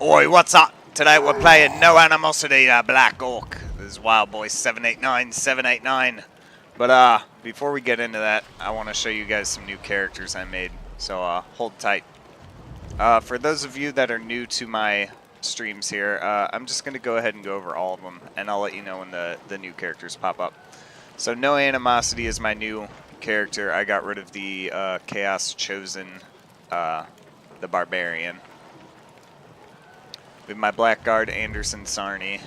Oi, what's up? Today we're playing Noanimosity, Black Orc. This is Wild Boy 789. But before we get into that, I want to show you guys some new characters I made. So hold tight. For those of you that are new to my streams here, I'm just going to go ahead and go over all of them, and I'll let you know when the new characters pop up. So Noanimosity is my new character. I got rid of the Chaos Chosen, the Barbarian. We have my Blackguard, Anderson Sarney.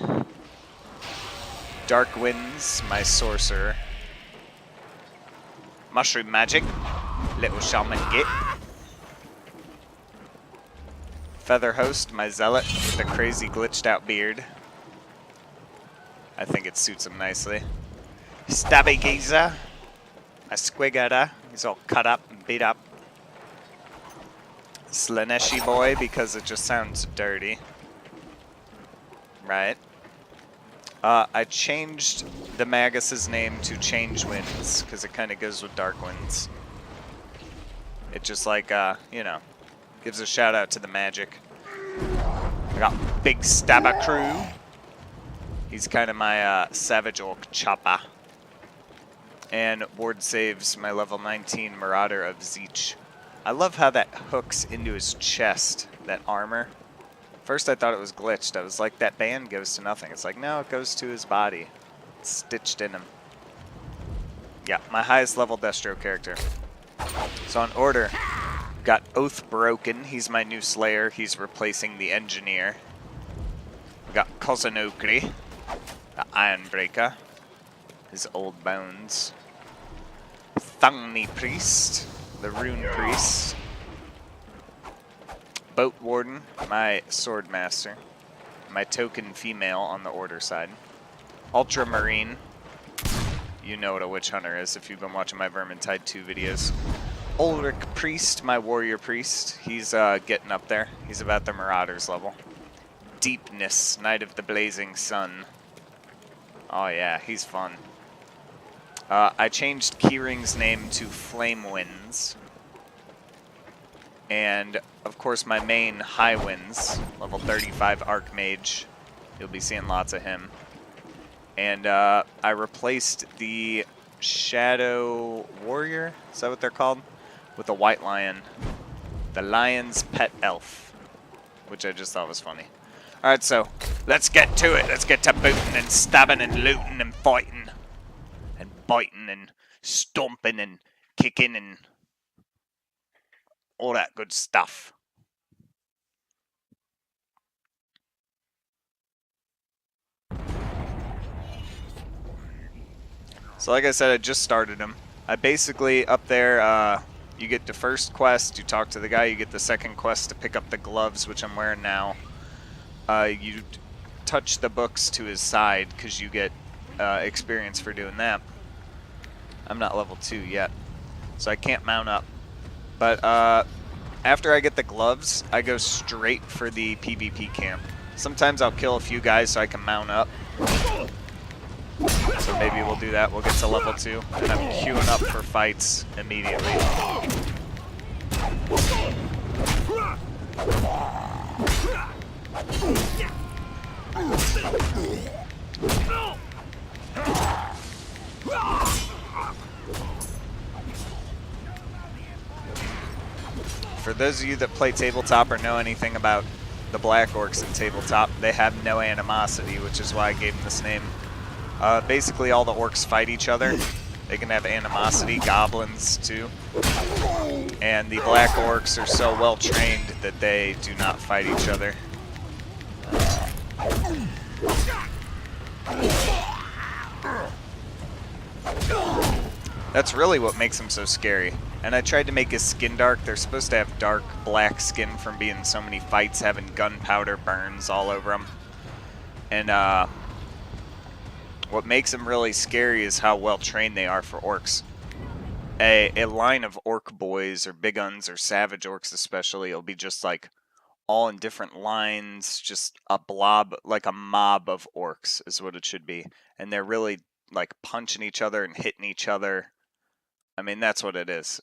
Dark Winds, my Sorcerer. Mushroom Magic, Little Shaman Git. Feather Host, my Zealot, with the crazy glitched out beard. I think it suits him nicely. Stabby Geezer, my Squigada. He's all cut up and beat up. Slaneshi Boy, because it just sounds dirty. Right. I changed the Magus's name to Change Winds, because it kind of goes with Dark Winds. It just like, you know, gives a shout out to the magic. I got Big Stabber Crew. He's kind of my Savage Orc Chopper. And Ward Saves, my level 19 Marauder of Zeech. I love how that hooks into his chest, that armor. First I thought it was glitched. I was like, that band goes to nothing. It's like, no, it goes to his body. It's stitched in him. Yeah, my highest level Destro character. So in order, got Oath Broken. He's my new Slayer. He's replacing the Engineer. We got Kozanokri, the Ironbreaker. His old bones. Thungni Priest, the Rune Priest. Boat Warden, my Sword Master. My token female on the Order side. Ultramarine. You know what a Witch Hunter is if you've been watching my Vermintide 2 videos. Ulrich Priest, my Warrior Priest. He's getting up there. He's about the Marauders level. Deepness, Knight of the Blazing Sun. Oh yeah, he's fun. I changed Keyring's name to Flame Winds. And, of course, my main High Winds, level 35 Archmage. You'll be seeing lots of him. And I replaced the Shadow Warrior, is that what they're called? With a White Lion. The Lion's Pet Elf, which I just thought was funny. Alright, so let's get to it. Let's get to booting and stabbing and looting and fighting. And biting and stomping and kicking and all that good stuff. So like I said, I just started him. I basically, up there, you get the first quest, you talk to the guy, you get the second quest to pick up the gloves, which I'm wearing now. You touch the books to his side, because you get experience for doing that. I'm not level 2 yet, so I can't mount up. But after I get the gloves, I go straight for the PvP camp. Sometimes I'll kill a few guys so I can mount up. So maybe we'll do that. We'll get to level 2, and I'm queuing up for fights immediately. For those of you that play tabletop or know anything about the Black Orcs in tabletop, they have Noanimosity, which is why I gave them this name. Basically, all the orcs fight each other. They can have animosity, goblins too. And the Black Orcs are so well trained that they do not fight each other. That's really what makes them so scary. And I tried to make his skin dark. They're supposed to have dark black skin from being in so many fights, having gunpowder burns all over them. And what makes them really scary is how well trained they are for orcs. A line of orc boys, or big uns, or savage orcs especially, will be just like all in different lines, just a blob, like a mob of orcs is what it should be. And they're really like punching each other and hitting each other. I mean, that's what it is,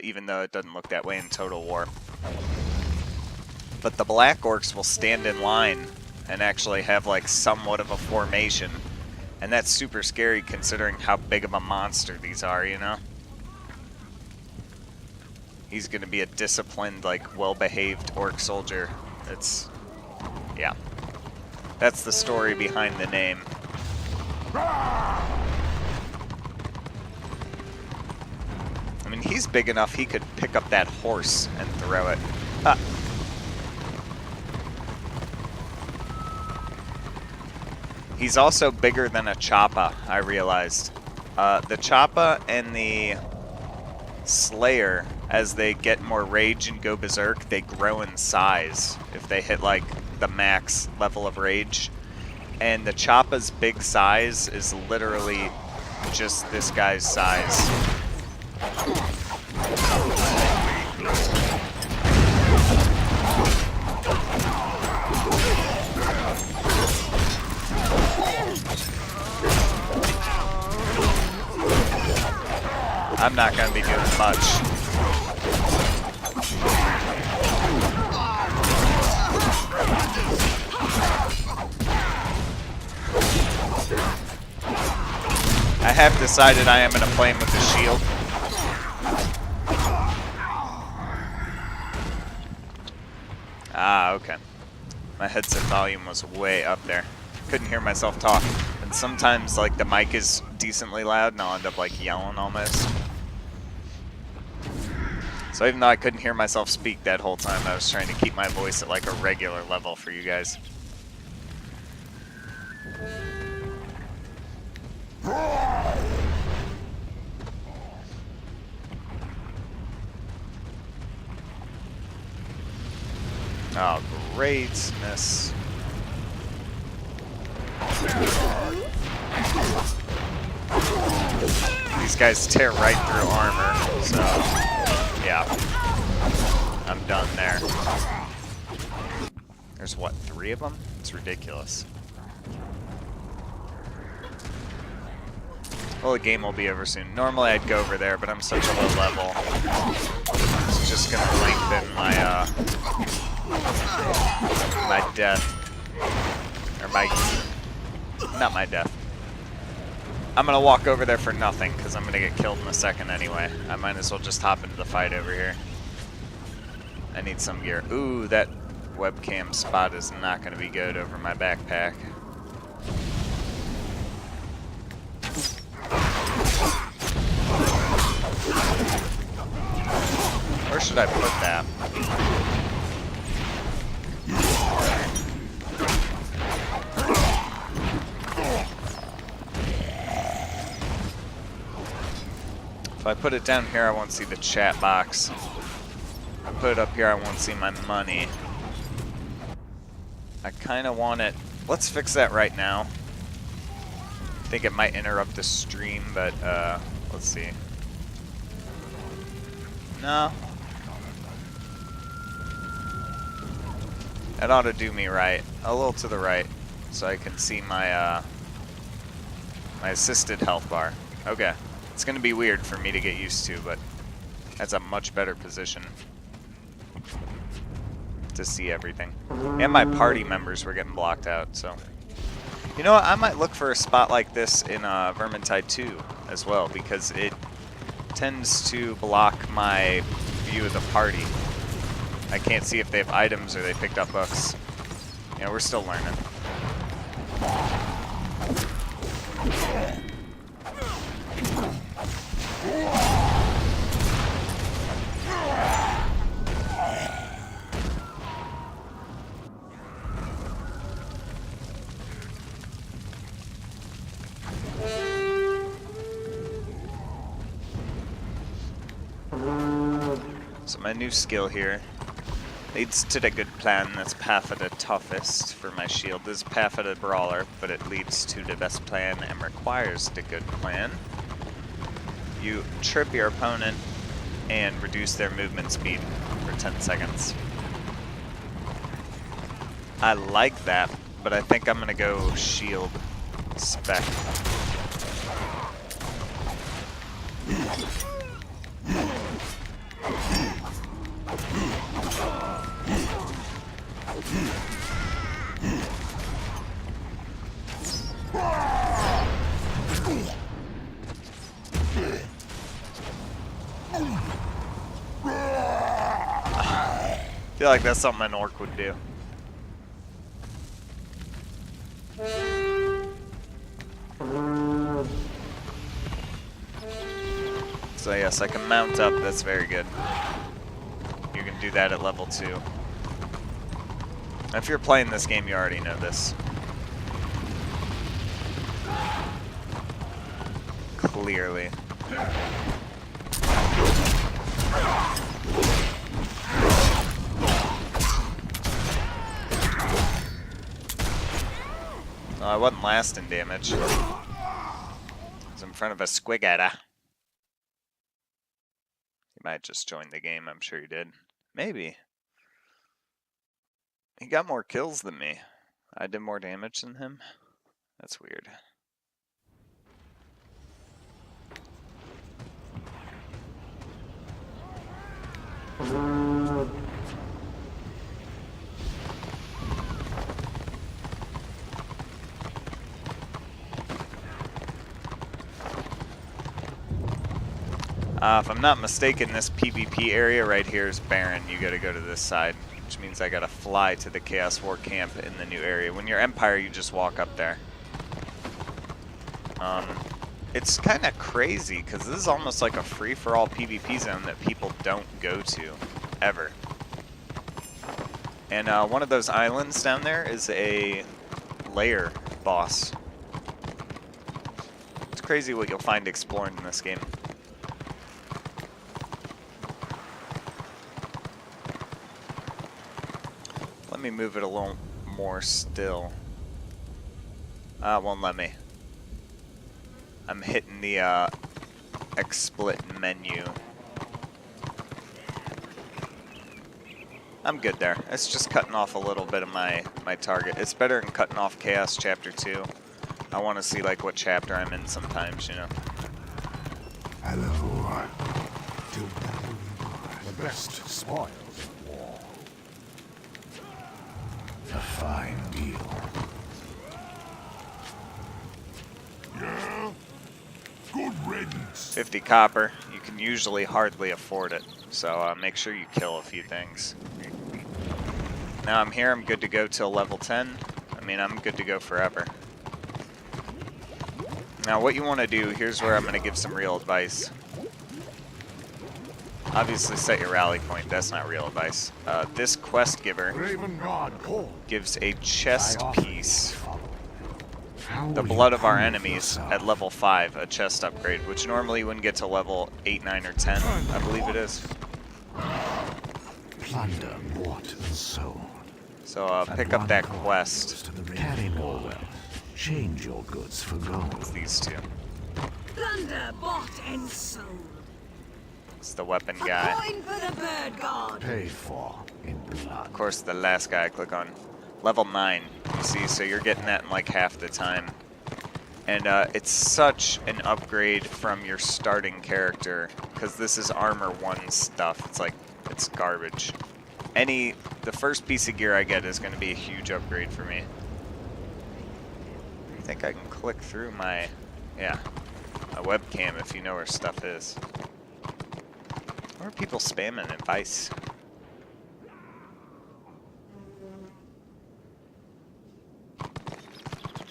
even though it doesn't look that way in Total War. but the black orcs will stand in line and actually have like somewhat of a formation. And that's super scary considering how big of a monster these are, you know? He's gonna be a disciplined, like, well-behaved orc soldier. It's... yeah. That's the story behind the name. I mean, he's big enough he could pick up that horse and throw it. Ah. He's also bigger than a Choppa, I realized. The Choppa and the Slayer, as they get more rage and go berserk, they grow in size if they hit like the max level of rage. And the Choppa's big size is literally just this guy's size. I'm not going to be doing much. I have decided I am going to play him with the shield. Ah, okay. My headset volume was way up there. Couldn't hear myself talk. And sometimes, like, the mic is decently loud and I'll end up, like, yelling almost. So even though I couldn't hear myself speak that whole time, I was trying to keep my voice at, like, a regular level for you guys. Oh, great miss. These guys tear right through armor, so yeah, I'm done there. There's what, 3 of them? It's ridiculous. Well, the game will be over soon. Normally I'd go over there, but I'm such a low level. It's just gonna lengthen my my death. Or not my death. I'm gonna walk over there for nothing, because I'm gonna get killed in a second anyway. I might as well just hop into the fight over here. I need some gear. Ooh, that webcam spot is not gonna be good over my backpack. Where should I put that? If I put it down here, I won't see the chat box. If I put it up here, I won't see my money. I kind of want it... Let's fix that right now. I think it might interrupt the stream, but let's see. No. That ought to do me right. A little to the right, so I can see my my assisted health bar. Okay. It's going to be weird for me to get used to, but that's a much better position to see everything. And my party members were getting blocked out, so... You know what, I might look for a spot like this in Vermintide 2 as well, because it tends to block my view of the party. I can't see if they have items or they picked up books. Yeah, we're still learning. So my new skill here leads to the good plan. That's path of the toughest for my shield. This is path of the brawler, but it leads to the best plan and requires the good plan. You trip your opponent and reduce their movement speed for 10 seconds. I like that, but I think I'm gonna go shield spec. I feel like that's something an orc would do. So yes, I can mount up, that's very good. You can do that at level 2. If you're playing this game, you already know this. Clearly. Oh, I wasn't lasting damage. I was in front of a squigata. He might just join the game, I'm sure he did. Maybe. He got more kills than me. I did more damage than him? That's weird. If I'm not mistaken, this PvP area right here is barren. You gotta go to this side, which means I gotta fly to the Chaos War camp in the new area. When you're Empire, you just walk up there. It's kind of crazy, because this is almost like a free-for-all PvP zone that people don't go to, ever. And one of those islands down there is a lair boss. It's crazy what you'll find exploring in this game. Let me move it a little more still. It won't let me. I'm hitting the XSplit menu. I'm good there. It's just cutting off a little bit of my target. It's better than cutting off Chaos Chapter 2. I want to see like what chapter I'm in sometimes, you know. Hello. The best spoils of war. A fine deal. Yeah? Good riddance. 50 copper. You can usually hardly afford it, so make sure you kill a few things. Now I'm here, I'm good to go till level 10. I mean, I'm good to go forever. Now what you want to do, here's where I'm going to give some real advice. Obviously set your rally point, that's not real advice. This quest giver gives a chest piece, the blood of our enemies, at level 5, a chest upgrade, which normally you wouldn't get to level 8, 9, or 10, I believe it is. Plunder bought and sold. So pick up that quest. Carry more wealth. Change your goods for gold. It's these two. Plunder bought and sold. It's the weapon guy. A coin for the bird god. Paid for in blood. Of course, the last guy I click on. Level 9, you see, so you're getting that in like half the time. And it's such an upgrade from your starting character, because this is Armor 1 stuff. It's like, it's garbage. The first piece of gear I get is going to be a huge upgrade for me. I think I can click through my webcam if you know where stuff is. Why are people spamming advice?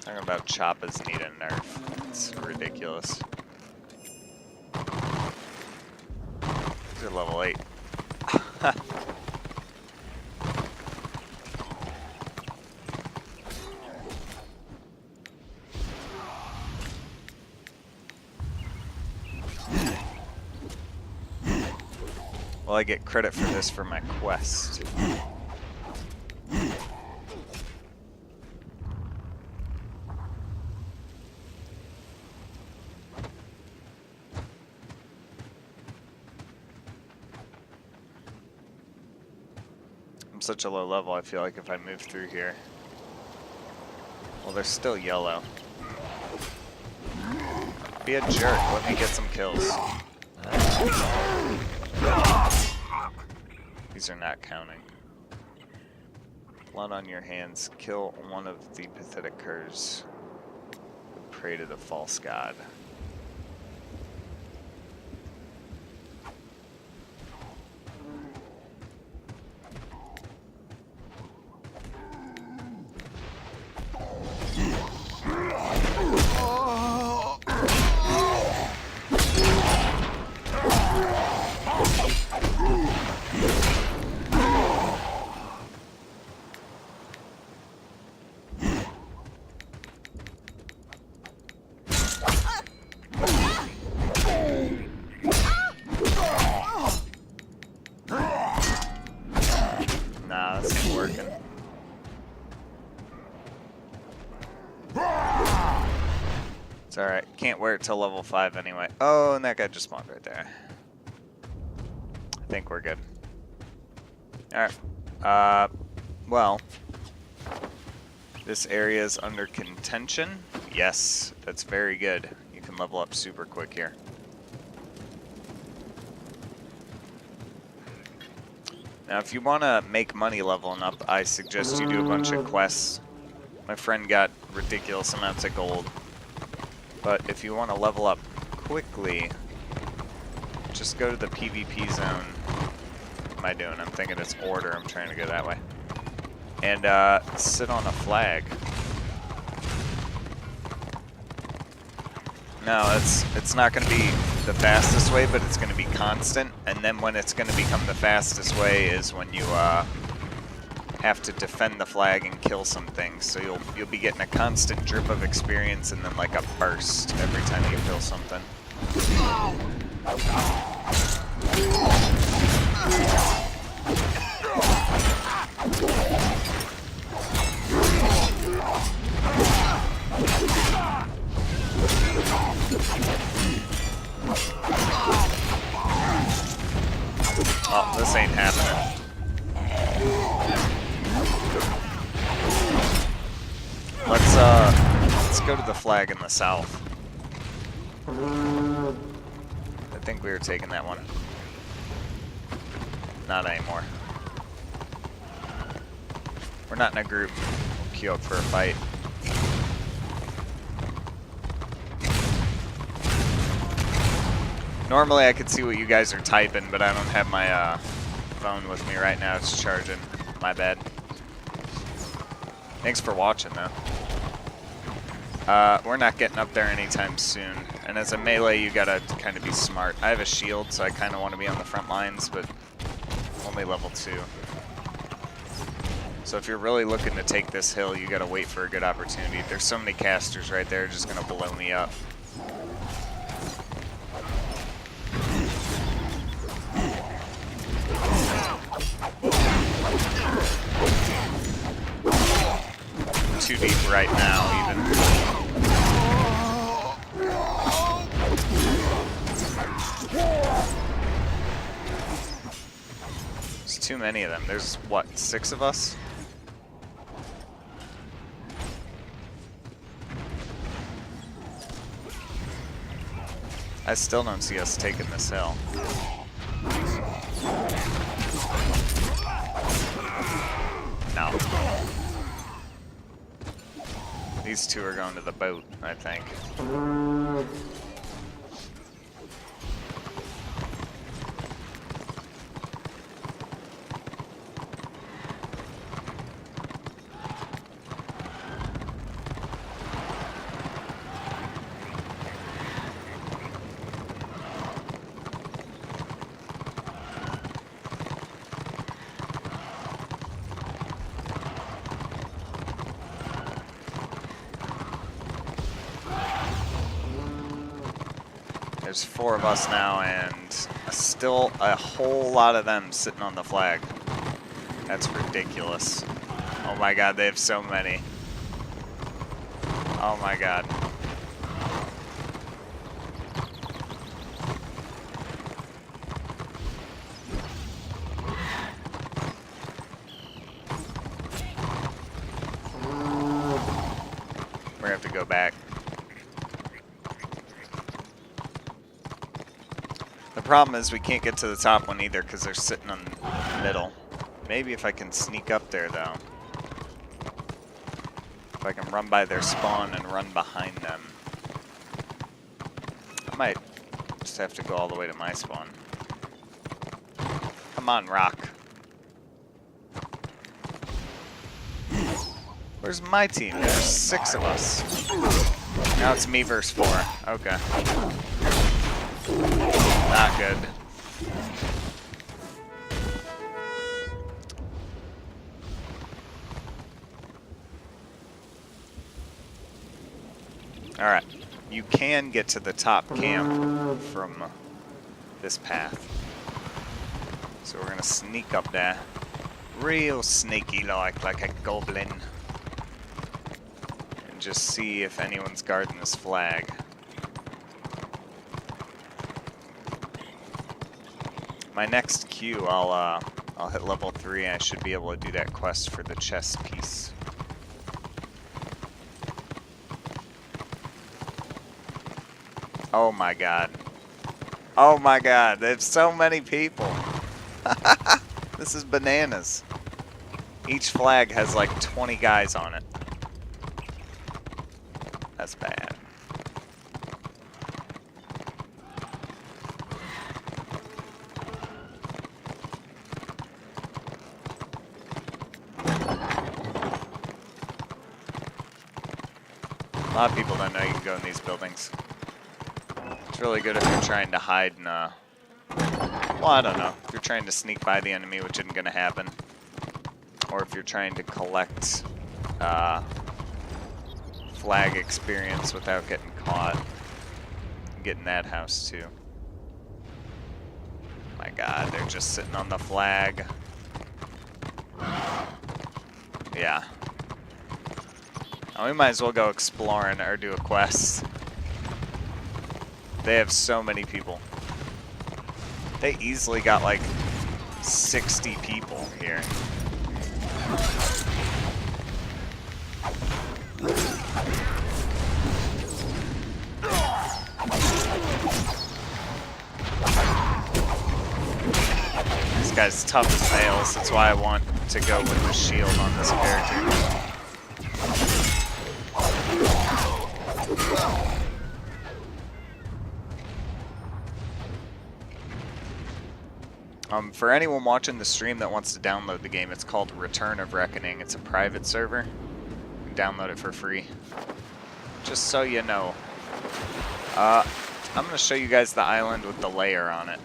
Talking about Choppas need a nerf. It's ridiculous. These are level 8. Well, I get credit for this for my quest. I'm such a low level, I feel like if I move through here. Well, they're still yellow. Be a jerk, let me get some kills. These are not counting. blood on your hands. Kill one of the pathetic curs. Pray to the false god. Nah, this ain't working. It's alright. Can't wear it till level 5 anyway. Oh, and that guy just spawned right there. I think we're good. Alright. Well. This area is under contention. Yes, that's very good. You can level up super quick here. Now, if you want to make money leveling up, I suggest you do a bunch of quests. My friend got ridiculous amounts of gold. But if you want to level up quickly, just go to the PvP zone. What am I doing? I'm thinking it's order. I'm trying to go that way. And sit on a flag. No, it's not going to be the fastest way, but it's going to be constant. And then when it's going to become the fastest way is when you have to defend the flag and kill some things. So you'll be getting a constant drip of experience and then like a burst every time you kill something. Oh, this ain't happening. Let's go to the flag in the south. I think we were taking that one. Not anymore. We're not in a group. We'll queue up for a fight. Normally I could see what you guys are typing, but I don't have my phone with me right now. It's charging. My bad. Thanks for watching, though. We're not getting up there anytime soon. And as a melee, you gotta kind of be smart. I have a shield, so I kind of want to be on the front lines, but only level 2. So if you're really looking to take this hill, you gotta wait for a good opportunity. There's so many casters right there, just gonna blow me up. Too deep right now, even. There's too many of them. There's, what, 6 of us? I still don't see us taking this hill. No. These 2 are going to the boat, I think. There's 4 of us now, and still a whole lot of them sitting on the flag. That's ridiculous. Oh my god, they have so many. Oh my god. We're gonna have to go back. The problem is we can't get to the top one either because they're sitting on the middle. Maybe if I can sneak up there though. If I can run by their spawn and run behind them. I might just have to go all the way to my spawn. Come on, Rock. Where's my team? There's 6 of us. Now it's me versus 4. Okay. Not good. Alright. You can get to the top camp from this path. So we're gonna sneak up there. Real sneaky like a goblin. And just see if anyone's guarding this flag. My next queue, I'll hit level 3 and I should be able to do that quest for the chess piece. Oh my god. Oh my god, there's so many people. This is bananas. Each flag has like 20 guys on it. That's bad. A lot of people don't know you can go in these buildings. It's really good if you're trying to hide in a... Well, I don't know. If you're trying to sneak by the enemy, which isn't going to happen. Or if you're trying to collect flag experience without getting caught. Get in that house, too. My god, they're just sitting on the flag. Yeah. Oh, we might as well go exploring or do a quest. They have so many people. They easily got like 60 people here. This guy's tough as nails. That's why I want to go with the shield on this character. For anyone watching the stream that wants to download the game, it's called Return of Reckoning. It's a private server. You can download it for free. Just so you know. I'm going to show you guys the island with the layer on it.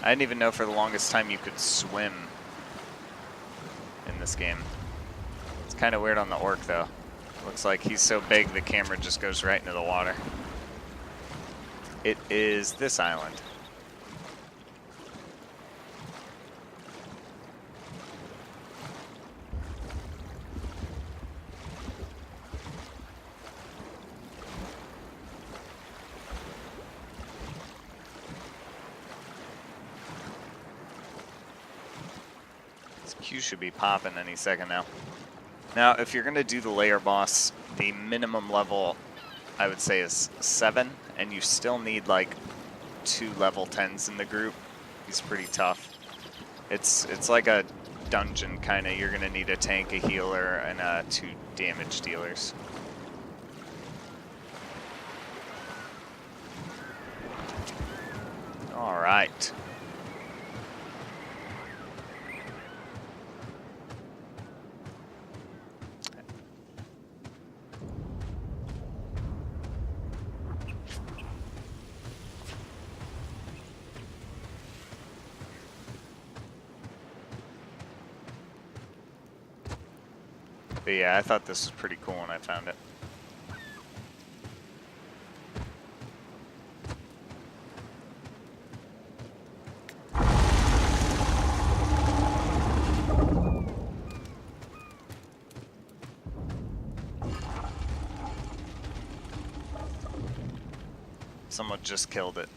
I didn't even know for the longest time you could swim in this game. It's kind of weird on the orc, though. Looks like he's so big the camera just goes right into the water. It is this island. This queue should be popping any second now. Now, if you're going to do the layer boss, the minimum level, I would say, is 7, and you still need like 2 level 10s in the group. He's pretty tough. It's like a dungeon kind of. You're gonna need a tank, a healer, and 2 damage dealers. All right. But yeah, I thought this was pretty cool when I found it. Someone just killed it.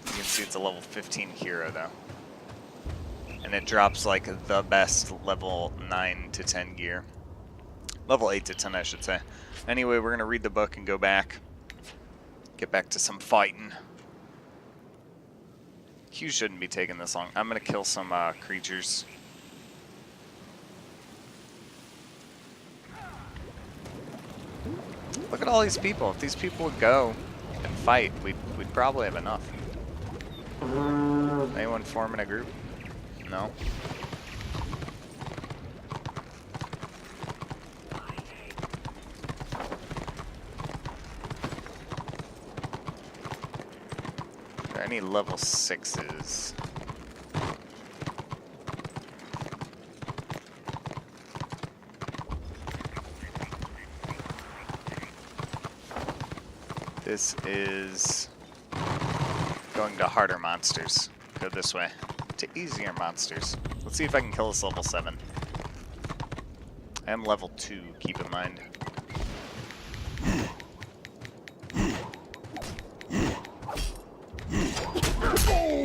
You can see it's a level 15 hero though. And it drops like the best level 9 to 10 gear. Level 8 to 10, I should say. Anyway, we're going to read the book and go back. Get back to some fighting. Q shouldn't be taking this long. I'm going to kill some creatures. Look at all these people. If these people would go and fight, we'd probably have enough. Anyone forming a group? No? Are there any level 6s? This is going to harder monsters. Go this way. To easier monsters. Let's see if I can kill this level 7. I am level 2, keep in mind.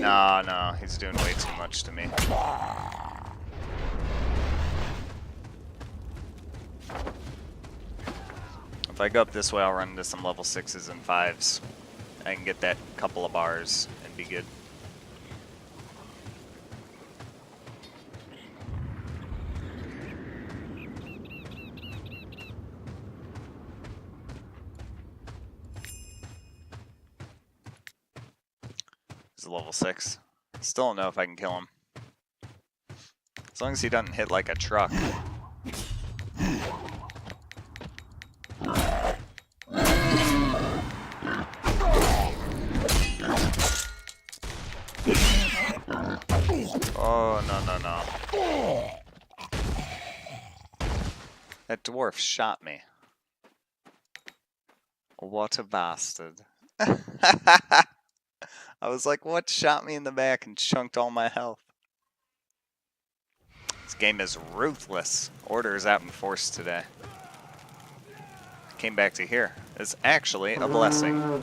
No, he's doing way too much to me. If I go up this way, I'll run into some level 6s and 5s. I can get that couple of bars and be good. He's a level 6. Still don't know if I can kill him. As long as he doesn't hit like a truck. Oh, no. That dwarf shot me. What a bastard. I was like, what shot me in the back and chunked all my health? This game is ruthless. Order is out in force today. Came back to here. It's actually a blessing.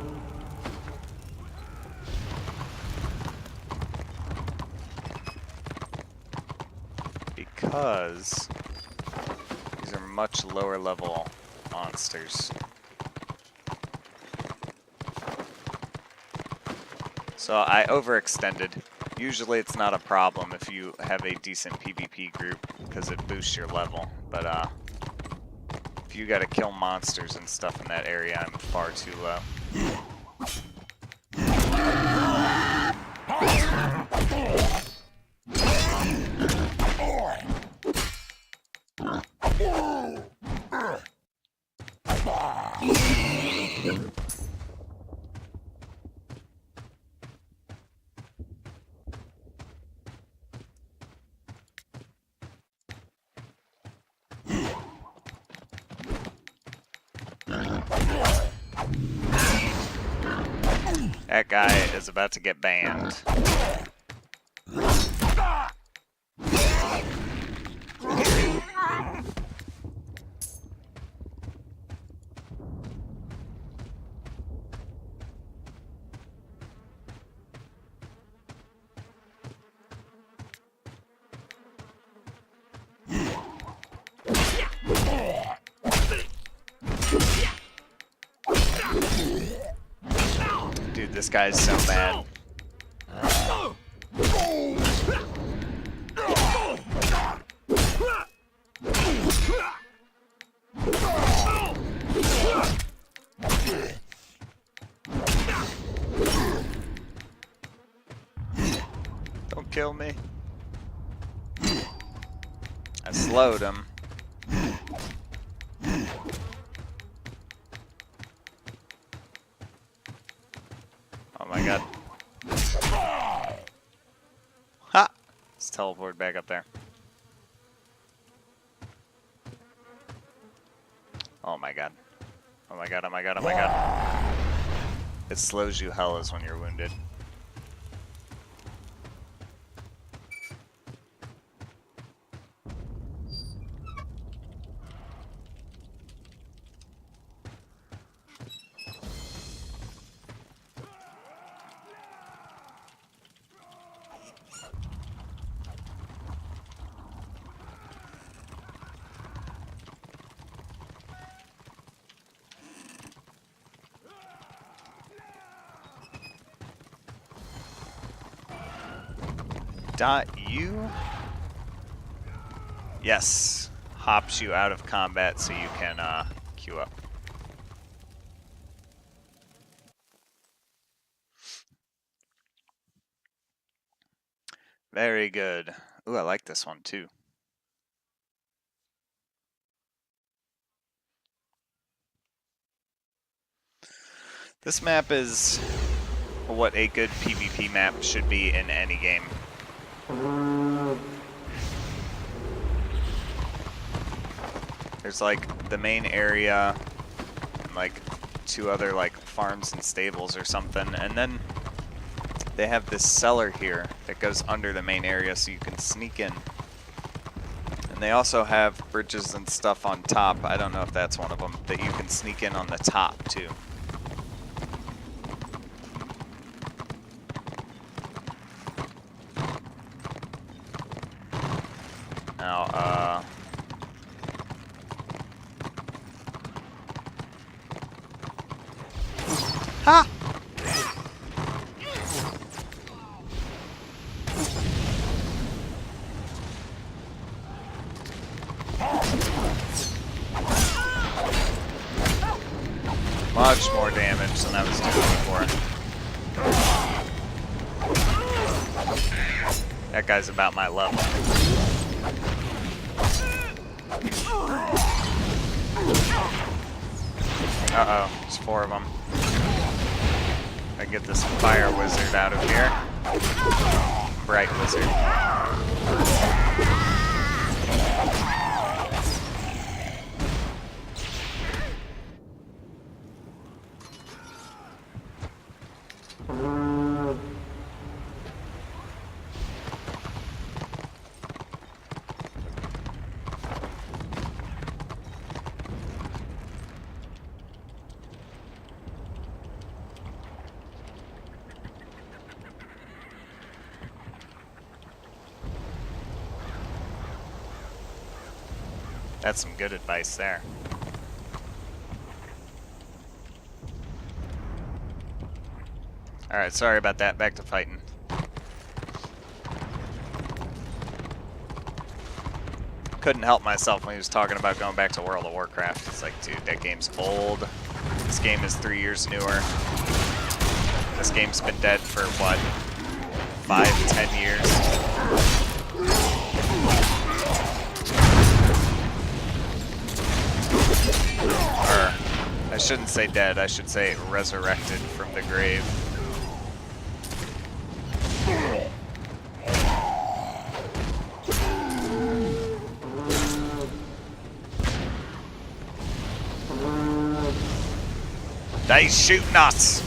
Because these are much lower level monsters. So I overextended. Usually it's not a problem if you have a decent PvP group because it boosts your level. But if you gotta kill monsters and stuff in that area, I'm far too low. That guy is about to get banned. Dude, this guy's so bad. Don't kill me. I slowed him. Oh my god. Ha! Let's teleport back up there. Oh my god. Oh my god, oh my god, oh my god. It slows you hellas when you're wounded. .U? Yes. Hops you out of combat so you can queue up. Very good. Ooh, I like this one too. This map is what a good PvP map should be in any game. There's like the main area and like 2 other like farms and stables or something, and then they have this cellar here that goes under the main area so you can sneak in. And they also have bridges and stuff on top. I don't know if that's one of them, that you can sneak in on the top too. Now, ha! Much more damage than I was doing before. That guy's about my level. Uh-oh, there's 4 of them. I get this fire wizard out of here. Bright wizard. That's some good advice there. Alright, sorry about that. Back to fighting. Couldn't help myself when he was talking about going back to World of Warcraft. It's like, dude, that game's old. This game is 3 years newer. This game's been dead for, what, 5, 10 years? Or, I shouldn't say dead, I should say resurrected from the grave. They shooting us!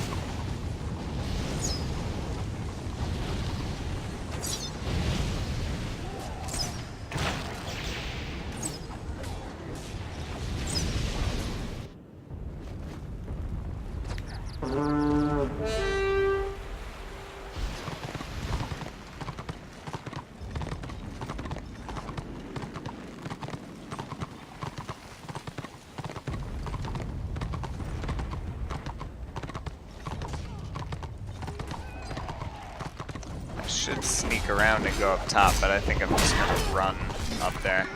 Should sneak around and go up top, but I think I'm just gonna run up there.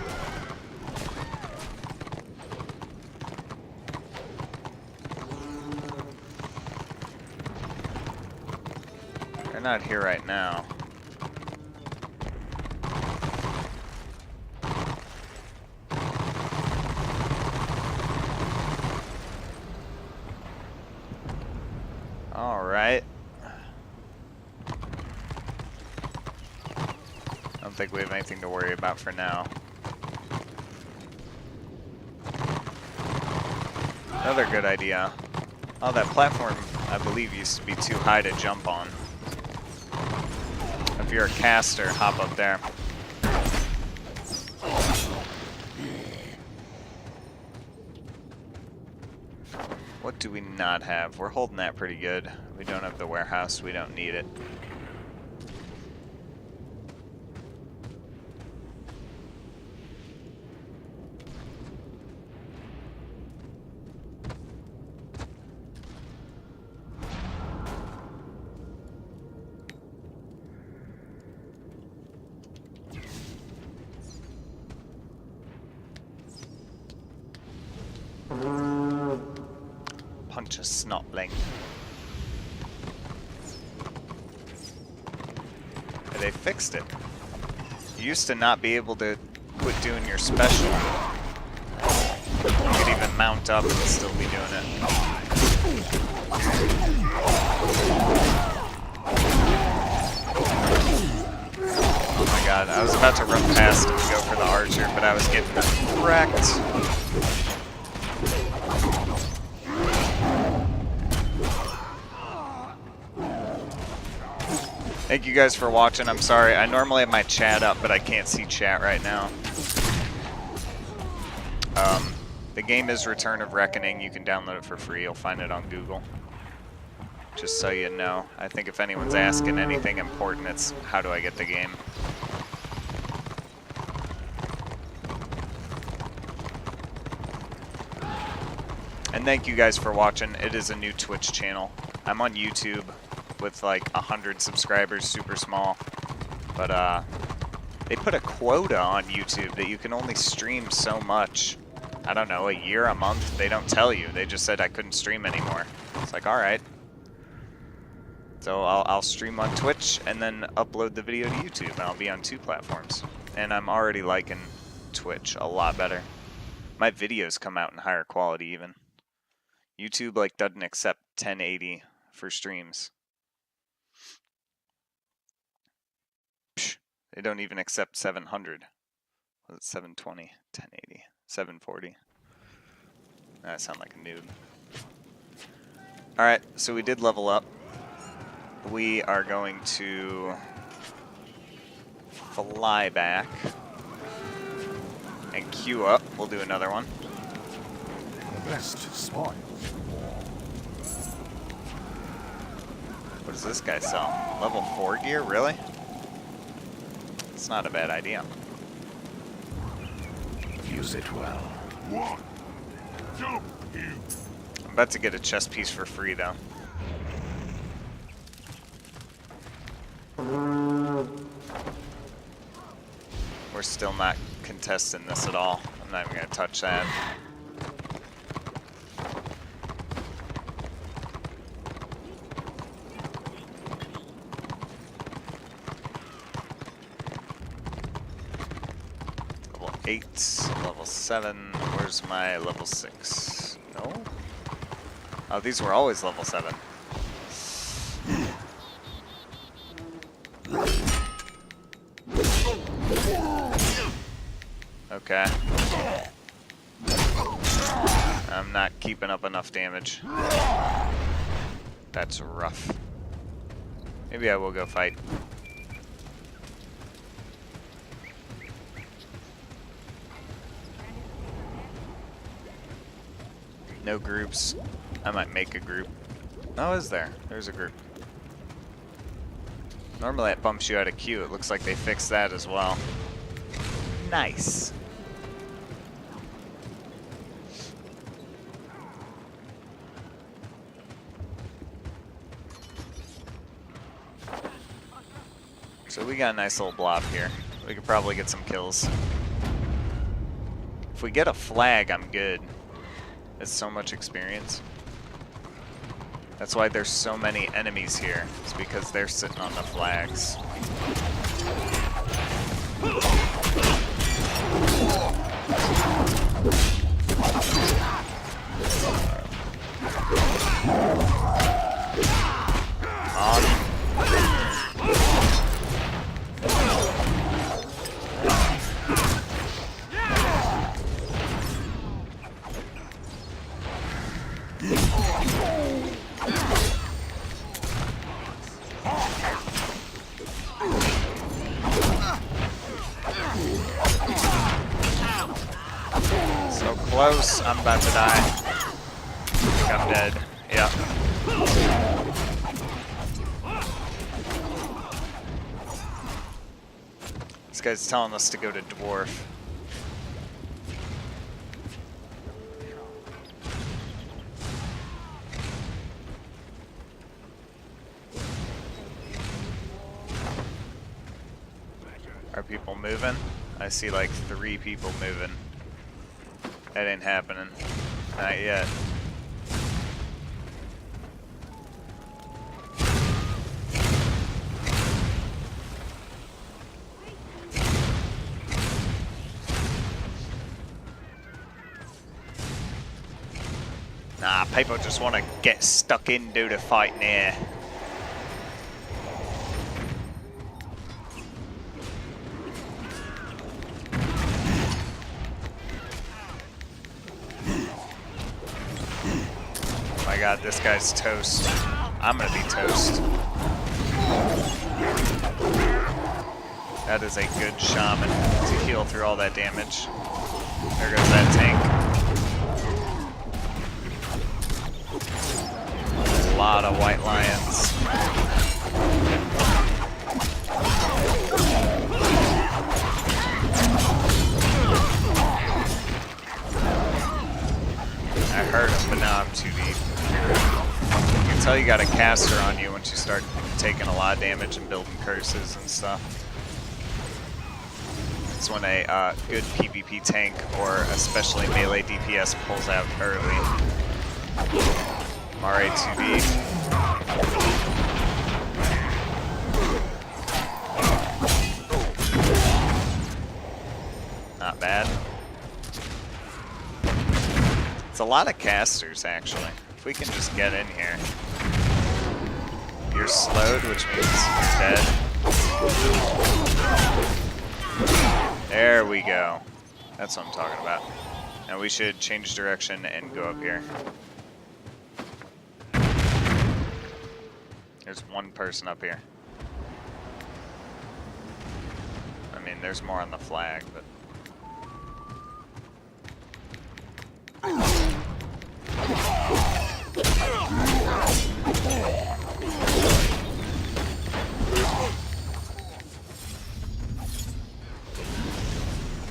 They're not here right now. All right. I don't think we have anything to worry about for now. Another good idea. Oh, that platform, I believe, used to be too high to jump on. If you're a caster, hop up there. What do we not have? We're holding that pretty good. We don't have the warehouse. We don't need it. Punch a snotling. I They fixed it. You used to not be able to quit doing your special. You could even mount up and still be doing it. Oh my god, I was about to run past him and go for the archer, but I was getting wrecked. Thank you guys for watching. I'm sorry, I normally have my chat up, but I can't see chat right now. The game is Return of Reckoning. You can download it for free. You'll find it on Google. Just so you know. I think if anyone's asking anything important, it's how do I get the game? And thank you guys for watching. It is a new Twitch channel. I'm on YouTube with like 100 subscribers, super small. But they put a quota on YouTube that you can only stream so much. I don't know, a year, a month. They don't tell you. They just said I couldn't stream anymore. It's like, alright. So I'll stream on Twitch and then upload the video to YouTube, and I'll be on 2 platforms. And I'm already liking Twitch a lot better. My videos come out in higher quality even. YouTube like doesn't accept 1080 for streams. Psh, they don't even accept 700. Was it 720, 1080, 740? I sound like a noob. Alright, so we did level up. We are going to fly back and queue up. We'll do another one. The best spoils war. What does this guy sell? Level 4 gear? Really? It's not a bad idea. Use it well. One, jump you. I'm about to get a chest piece for free, though. We're still not contesting this at all. I'm not even going to touch that. Level 8, level 7. Where's my level 6? No? Oh, these were always level 7. Okay. I'm not keeping up enough damage. That's rough. Maybe I will go fight. No groups. I might make a group. Oh, is there? There's a group. Normally it bumps you out of queue. It looks like they fixed that as well. Nice. So we got a nice little blob here. We could probably get some kills. If we get a flag, I'm good. It's so much experience. That's why there's so many enemies here. It's because they're sitting on the flags. So close, I'm about to die. I think I'm dead. Yeah. This guy's telling us to go to Dwarf. Are people moving? I see like 3 people moving. That ain't happening. Not yet. People just want to get stuck into the fighting here. Oh my god, this guy's toast. I'm gonna be toast. That is a good shaman to heal through all that damage. There goes that tank. A lot of white lions. I heard him, but now I'm too deep. You can tell you got a caster on you once you start taking a lot of damage and building curses and stuff. It's when a good PvP tank or especially melee DPS pulls out early. RA2D. Not bad. It's a lot of casters, actually. If we can just get in here. You're slowed, which means you're dead. There we go. That's what I'm talking about. Now we should change direction and go up here. There's one person up here. I mean, there's more on the flag, but...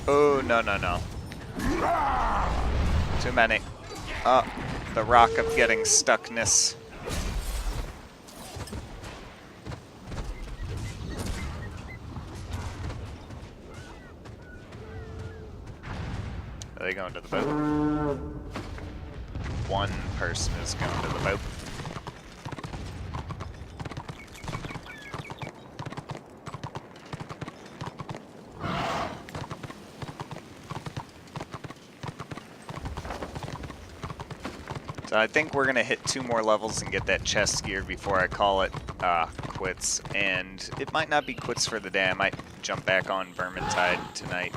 Oh, no, no, no. Too many. Oh, the rock of getting stuckness. Are they going to the boat? One person is going to the boat. So I think we're gonna hit 2 more levels and get that chest gear before I call it quits. And it might not be quits for the day. I might jump back on Vermintide tonight.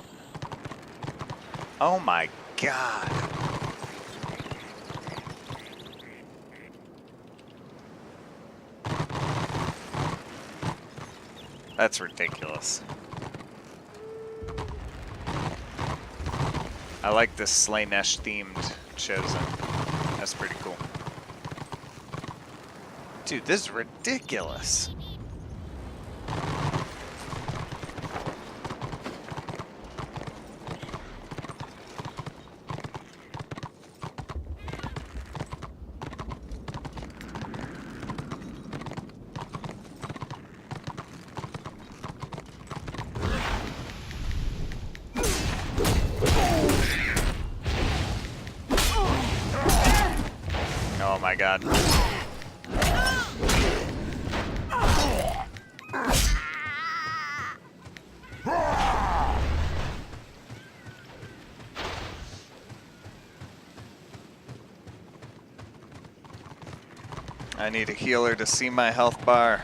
Oh my god. That's ridiculous. I like this Slaanesh themed Chosen. That's pretty cool. Dude, this is ridiculous. Oh my god. I need a healer to see my health bar.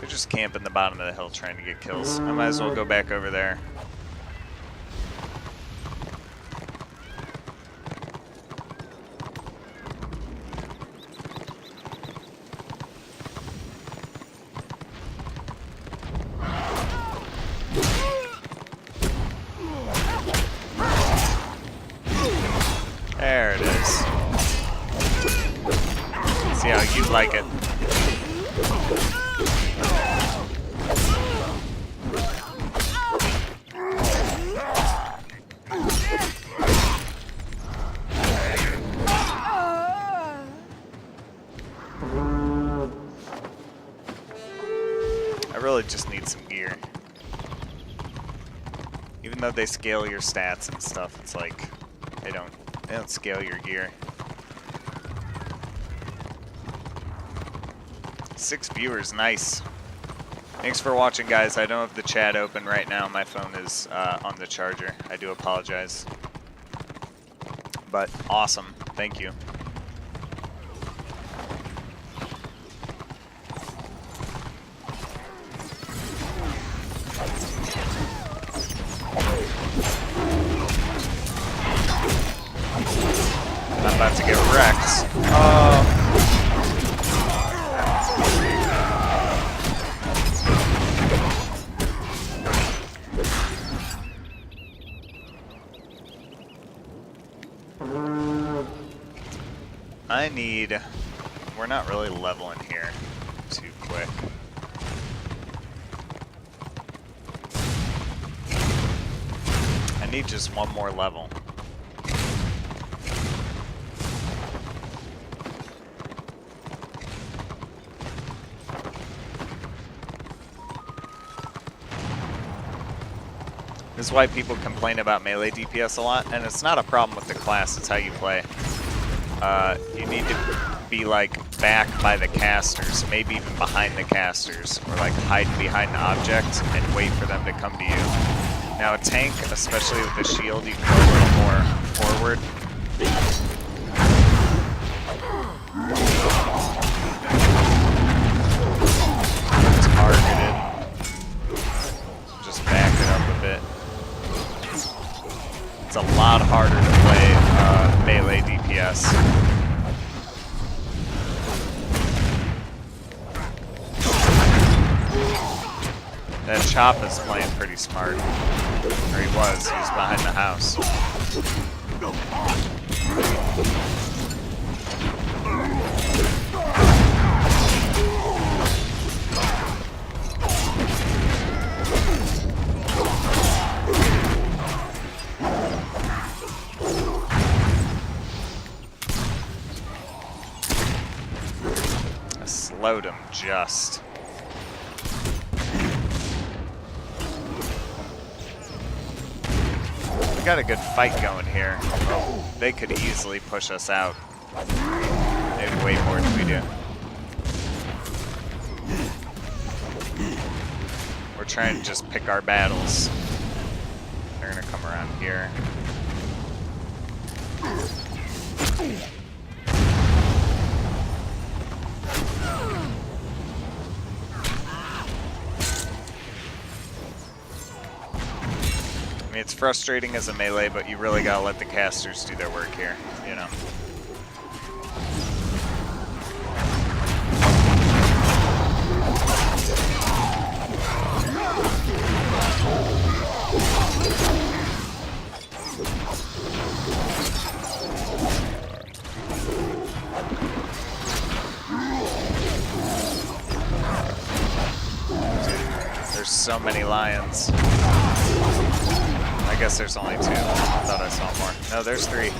They're just camping the bottom of the hill trying to get kills. I might as well go back over there. There it is. See how you like it. I really just need some gear. though they scale your stats and stuff, it's like they don't scale your gear. 6 viewers, nice. Thanks for watching, guys. I don't have the chat open right now. My phone is on the charger. I do apologize. But awesome. Thank you. I'm about to get wrecked. Oh. We're not really leveling here too quick. I need just one more level. This is why people complain about melee DPS a lot, and it's not a problem with the class, it's how you play. You need to be like back by the casters, maybe even behind the casters, or like hide behind an object and wait for them to come to you. Now a tank, especially with the shield, you can go a little more forward. Targeted. Just back it up a bit. It's a lot harder to play melee DPS. That Chop is playing pretty smart. Or he was behind the house. I slowed him just. We got a good fight going here. Oh, they could easily push us out. They have way more than we do. We're trying to just pick our battles. They're gonna come around here. I mean, it's frustrating as a melee, but you really gotta let the casters do their work here, you know. There's so many lions. I guess there's only 2. I thought I saw more. No, there's 3.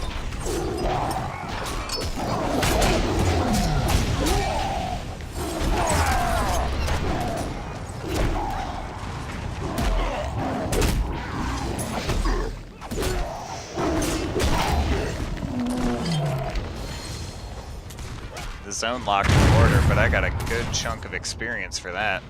The zone locked in order, but I got a good chunk of experience for that.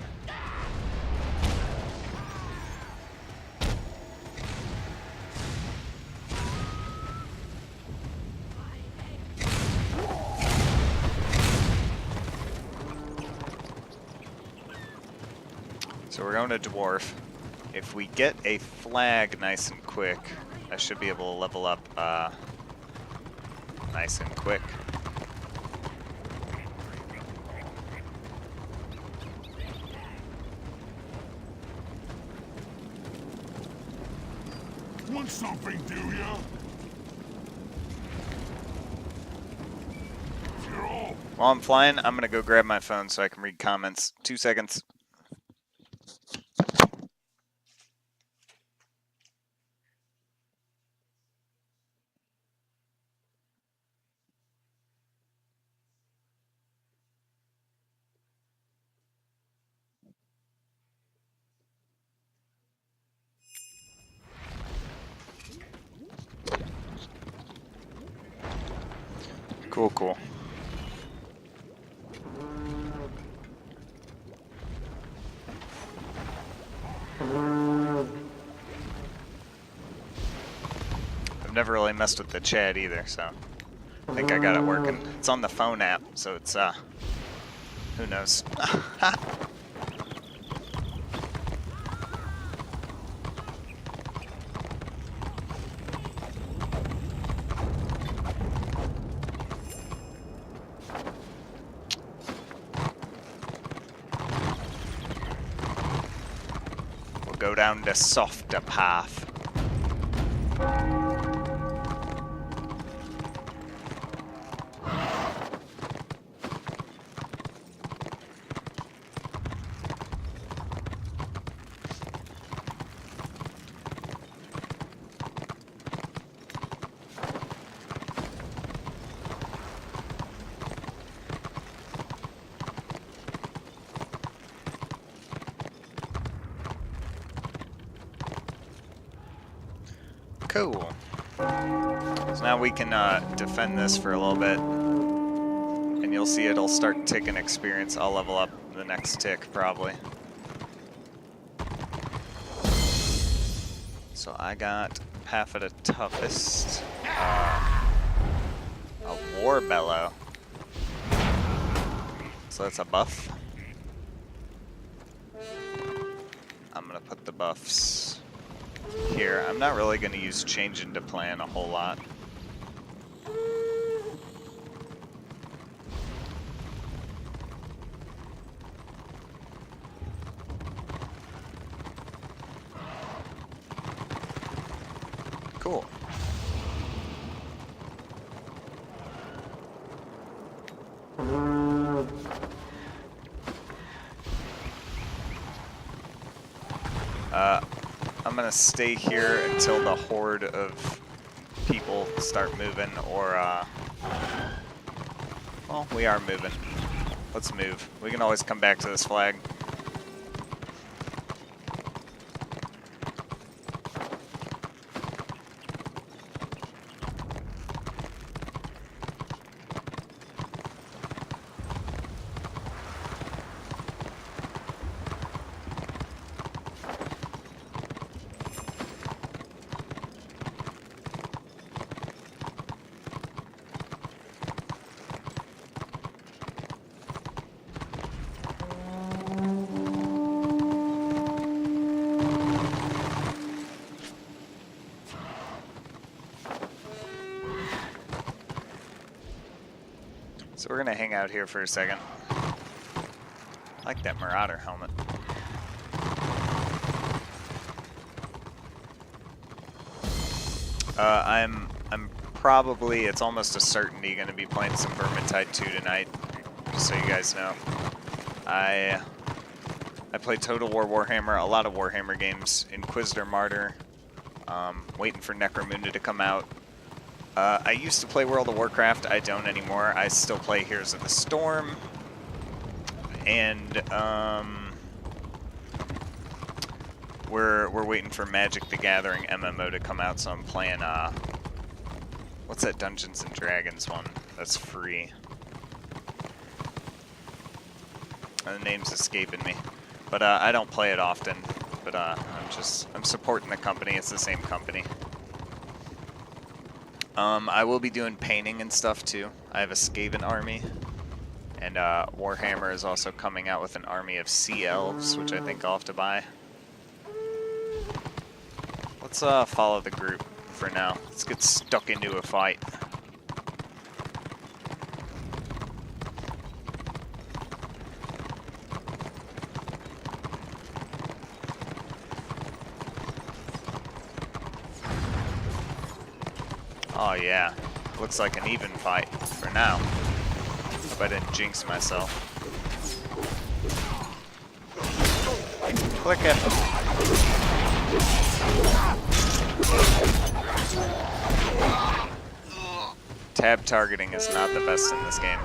So we're going to Dwarf. If we get a flag nice and quick, I should be able to level up nice and quick. Want something, do ya? You're all While I'm flying, I'm gonna go grab my phone so I can read comments. 2 seconds. Cool, cool. I've never really messed with the chat either, so I think I got it working. It's on the phone app, so it's, who knows? We'll go down the softer path. Cool. So now we can defend this for a little bit, and you'll see it'll start ticking experience. I'll level up the next tick probably. So I got half of the toughest. A war bellow. So that's a buff. I'm gonna put the buffs here. I'm not really going to use change into plan a whole lot. Cool. I'm gonna stay here until the horde of people start moving, or well, we are moving. Let's move. We can always come back to this flag. So we're gonna hang out here for a second. I like that Marauder helmet. I'm probably, it's almost a certainty, gonna be playing some Vermintide 2 tonight, just so you guys know. I play Total War Warhammer, a lot of Warhammer games, Inquisitor Martyr, waiting for Necromunda to come out. I used to play World of Warcraft. I don't anymore. I still play Heroes of the Storm, and we're waiting for Magic the Gathering MMO to come out. So I'm playing what's that Dungeons and Dragons one that's free? The name's escaping me, but I don't play it often. But I'm supporting the company. It's the same company. I will be doing painting and stuff too. I have a Skaven army, and Warhammer is also coming out with an army of Sea Elves, which I think I'll have to buy. Let's follow the group for now. Let's get stuck into a fight. Oh yeah, looks like an even fight for now. Hope I didn't jinx myself. Click it. Tab targeting is not the best in this game.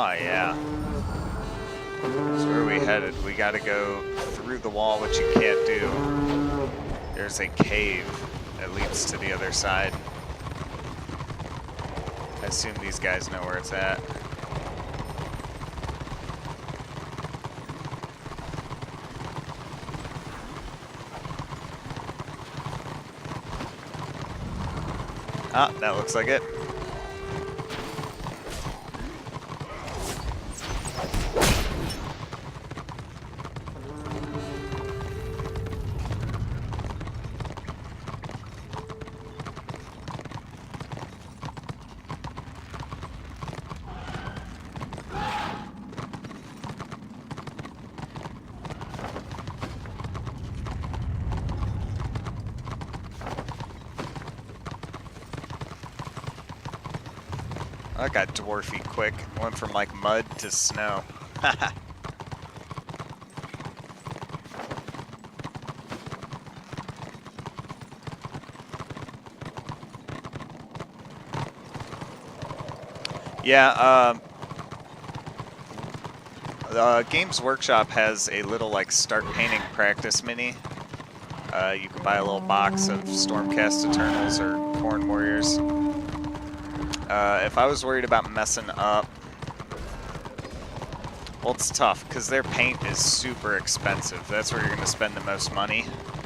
Oh, yeah. So where are we headed? We gotta go through the wall, which you can't do. There's a cave that leads to the other side. I assume these guys know where it's at. Ah, that looks like it. That got dwarfy quick. Went from like mud to snow. Yeah, Games Workshop has a little like start painting practice mini. You can buy a little box of Stormcast Eternals or Corn Warriors. If I was worried about messing up, well, it's tough because their paint is super expensive. That's where you're going to spend the most money.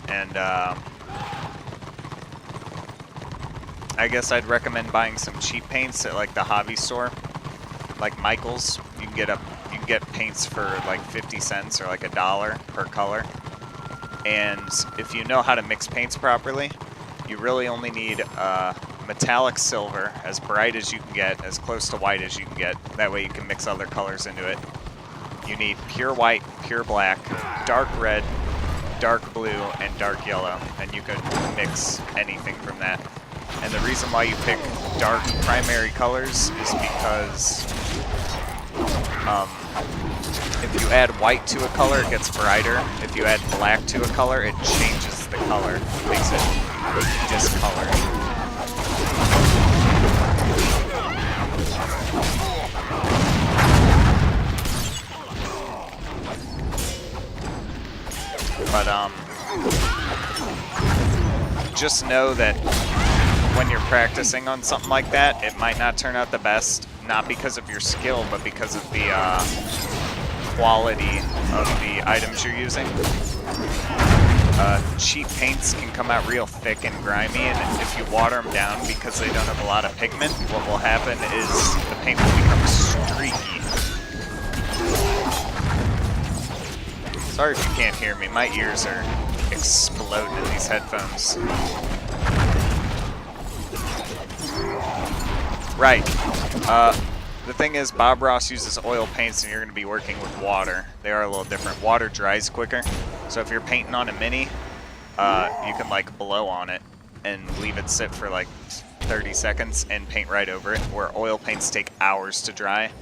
And I guess I'd recommend buying some cheap paints at like the hobby store, like Michael's. You can get paints for like 50 cents or like $1 per color. And if you know how to mix paints properly, you really only need metallic silver, as bright as you can get, as close to white as you can get. That way you can mix other colors into it. You need pure white, pure black, dark red, dark blue, and dark yellow. And you can mix anything from that. And the reason why you pick dark primary colors is because if you add white to a color, it gets brighter. If you add black to a color, it changes the color, makes it discolored. But just know that when you're practicing on something like that, it might not turn out the best, not because of your skill, but because of the quality of the items you're using. Cheap paints can come out real thick and grimy, and if you water them down because they don't have a lot of pigment, what will happen is the paint will become streaky. Sorry if you can't hear me, my ears are exploding in these headphones. Right. The thing is, Bob Ross uses oil paints and you're going to be working with water. They are a little different. Water dries quicker. So if you're painting on a mini, you can like blow on it and leave it sit for like 30 seconds and paint right over it, where oil paints take hours to dry,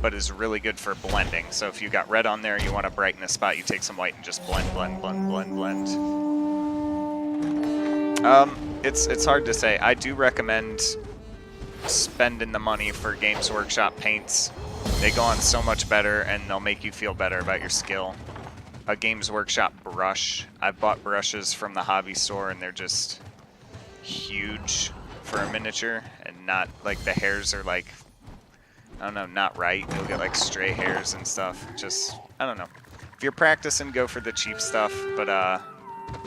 but is really good for blending. So if you got red on there, you want to brighten a spot, you take some white and just blend, blend, blend, blend, blend. It's hard to say. I do recommend spending the money for Games Workshop paints. They go on so much better and they'll make you feel better about your skill. A Games Workshop brush. I've bought brushes from the hobby store and they're just huge for a miniature, and not like the hairs are like, I don't know, not right. You'll get like stray hairs and stuff. Just, I don't know. If you're practicing, go for the cheap stuff, but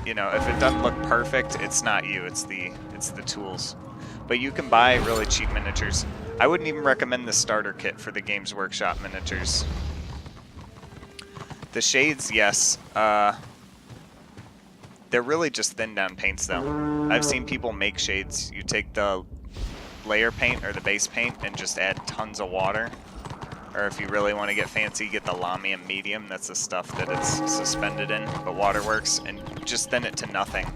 you know, if it doesn't look perfect, it's not you, it's the tools. But you can buy really cheap miniatures. I wouldn't even recommend the starter kit for the Games Workshop miniatures. The shades, yes. They're really just thin down paints though. I've seen people make shades. You take the layer paint or the base paint and just add tons of water. Or if you really want to get fancy, get the Lamium Medium. That's the stuff that it's suspended in, but water works. And just thin it to nothing,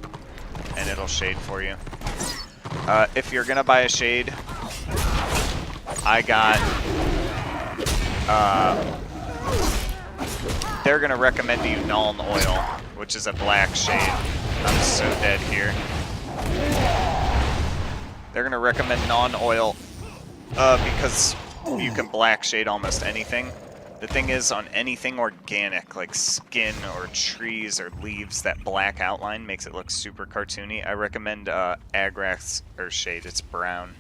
and it'll shade for you. If you're gonna buy a shade, I got, they're gonna recommend to you Nuln Oil, which is a black shade. I'm so dead here. They're gonna recommend non-oil because You can black shade almost anything. The thing is, on anything organic, like skin or trees or leaves, that black outline makes it look super cartoony. I recommend Agrax or shade. It's brown.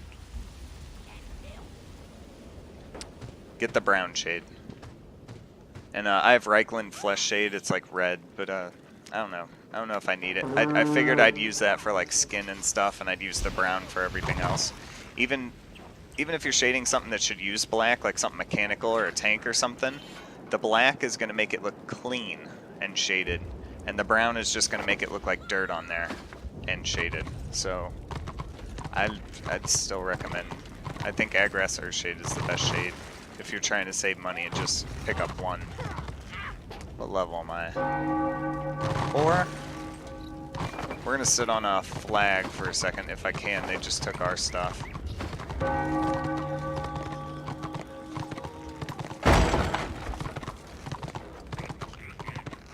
Get the brown shade. And I have Reichland Flesh Shade. It's like red, but I don't know. I don't know if I need it. I figured I'd use that for like skin and stuff, and I'd use the brown for everything else. Even if you're shading something that should use black, like something mechanical or a tank or something, the black is going to make it look clean and shaded, and the brown is just going to make it look like dirt on there and shaded. So I'd still recommend. I think Agrass Earth Shade is the best shade if you're trying to save money and just pick up one. What level am I? 4? We're gonna sit on a flag for a second if I can. They just took our stuff.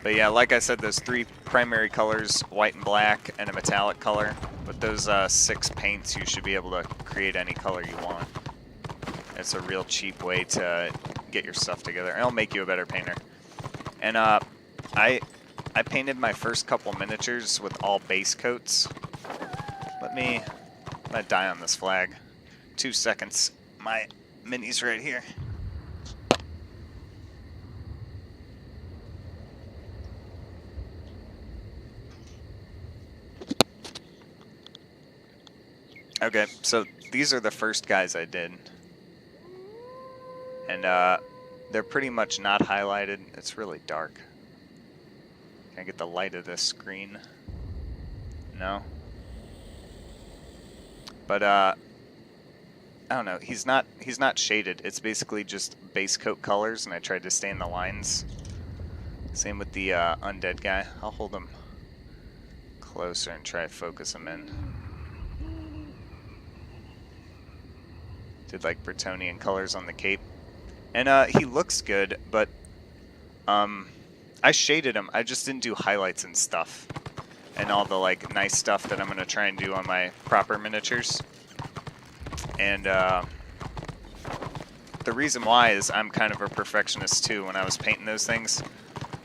But yeah, like I said, those 3 primary colors, white and black, and a metallic color. With those 6 paints, you should be able to create any color you want. It's a real cheap way to get your stuff together. It'll make you a better painter. And I painted my first couple miniatures with all base coats. I'm gonna die on this flag. 2 seconds. My mini's right here. Okay, so these are the first guys I did. And they're pretty much not highlighted. It's really dark. Can I get the light of this screen? No? But I don't know, he's not shaded. It's basically just base coat colors, and I tried to stay in the lines. Same with the undead guy. I'll hold him closer and try to focus him in. Did like Bretonian colors on the cape. And he looks good, but I shaded him. I just didn't do highlights and stuff. And all the like nice stuff that I'm going to try and do on my proper miniatures. And the reason why is I'm kind of a perfectionist too. When I was painting those things,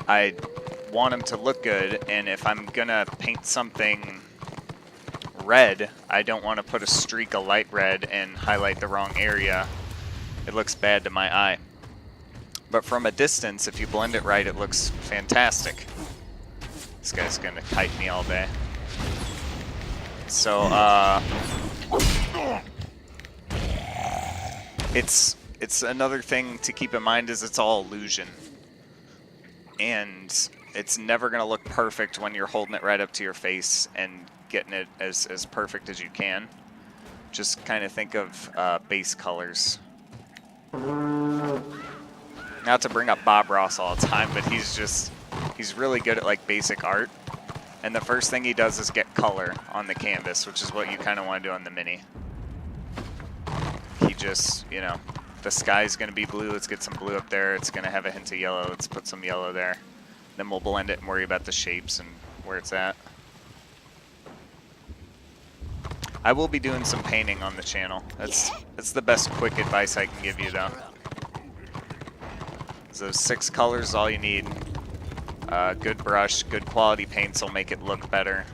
I want them to look good, and if I'm going to paint something red, I don't want to put a streak of light red and highlight the wrong area. It looks bad to my eye. But from a distance, if you blend it right, it looks fantastic. This guy's gonna kite me all day. So, it's another thing to keep in mind is it's all illusion. And it's never gonna look perfect when you're holding it right up to your face and getting it as perfect as you can. Just kind of think of base colors. Not to bring up Bob Ross all the time, but he's really good at like basic art. And the first thing he does is get color on the canvas, which is what you kind of want to do on the mini. He just, you know, the sky's going to be blue, let's get some blue up there. It's going to have a hint of yellow, let's put some yellow there. Then we'll blend it and worry about the shapes and where it's at. I will be doing some painting on the channel. That's the best quick advice I can give you, though. Those 6 colors is all you need. Good brush, good quality paints will make it look better.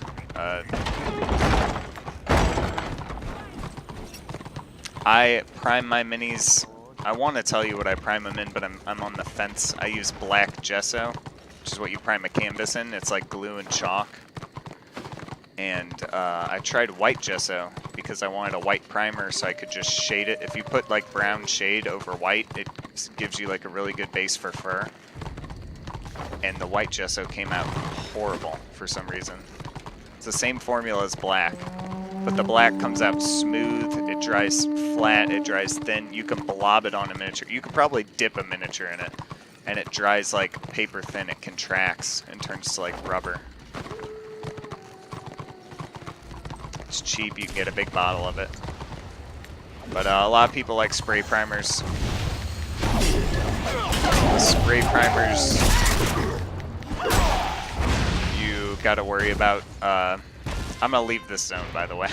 I prime my minis. I want to tell you what I prime them in, but I'm on the fence. I use black gesso, which is what you prime a canvas in. It's like glue and chalk. And I tried white gesso because I wanted a white primer so I could just shade it. If you put like brown shade over white, it gives you like a really good base for fur. And the white gesso came out horrible for some reason. It's the same formula as black, but the black comes out smooth, it dries flat, it dries thin. You can blob it on a miniature. You could probably dip a miniature in it, and it dries like paper thin. It contracts and turns to like rubber. It's cheap, you can get a big bottle of it. But a lot of people like spray primers. The spray primers, you gotta worry about, I'm gonna leave this zone by the way.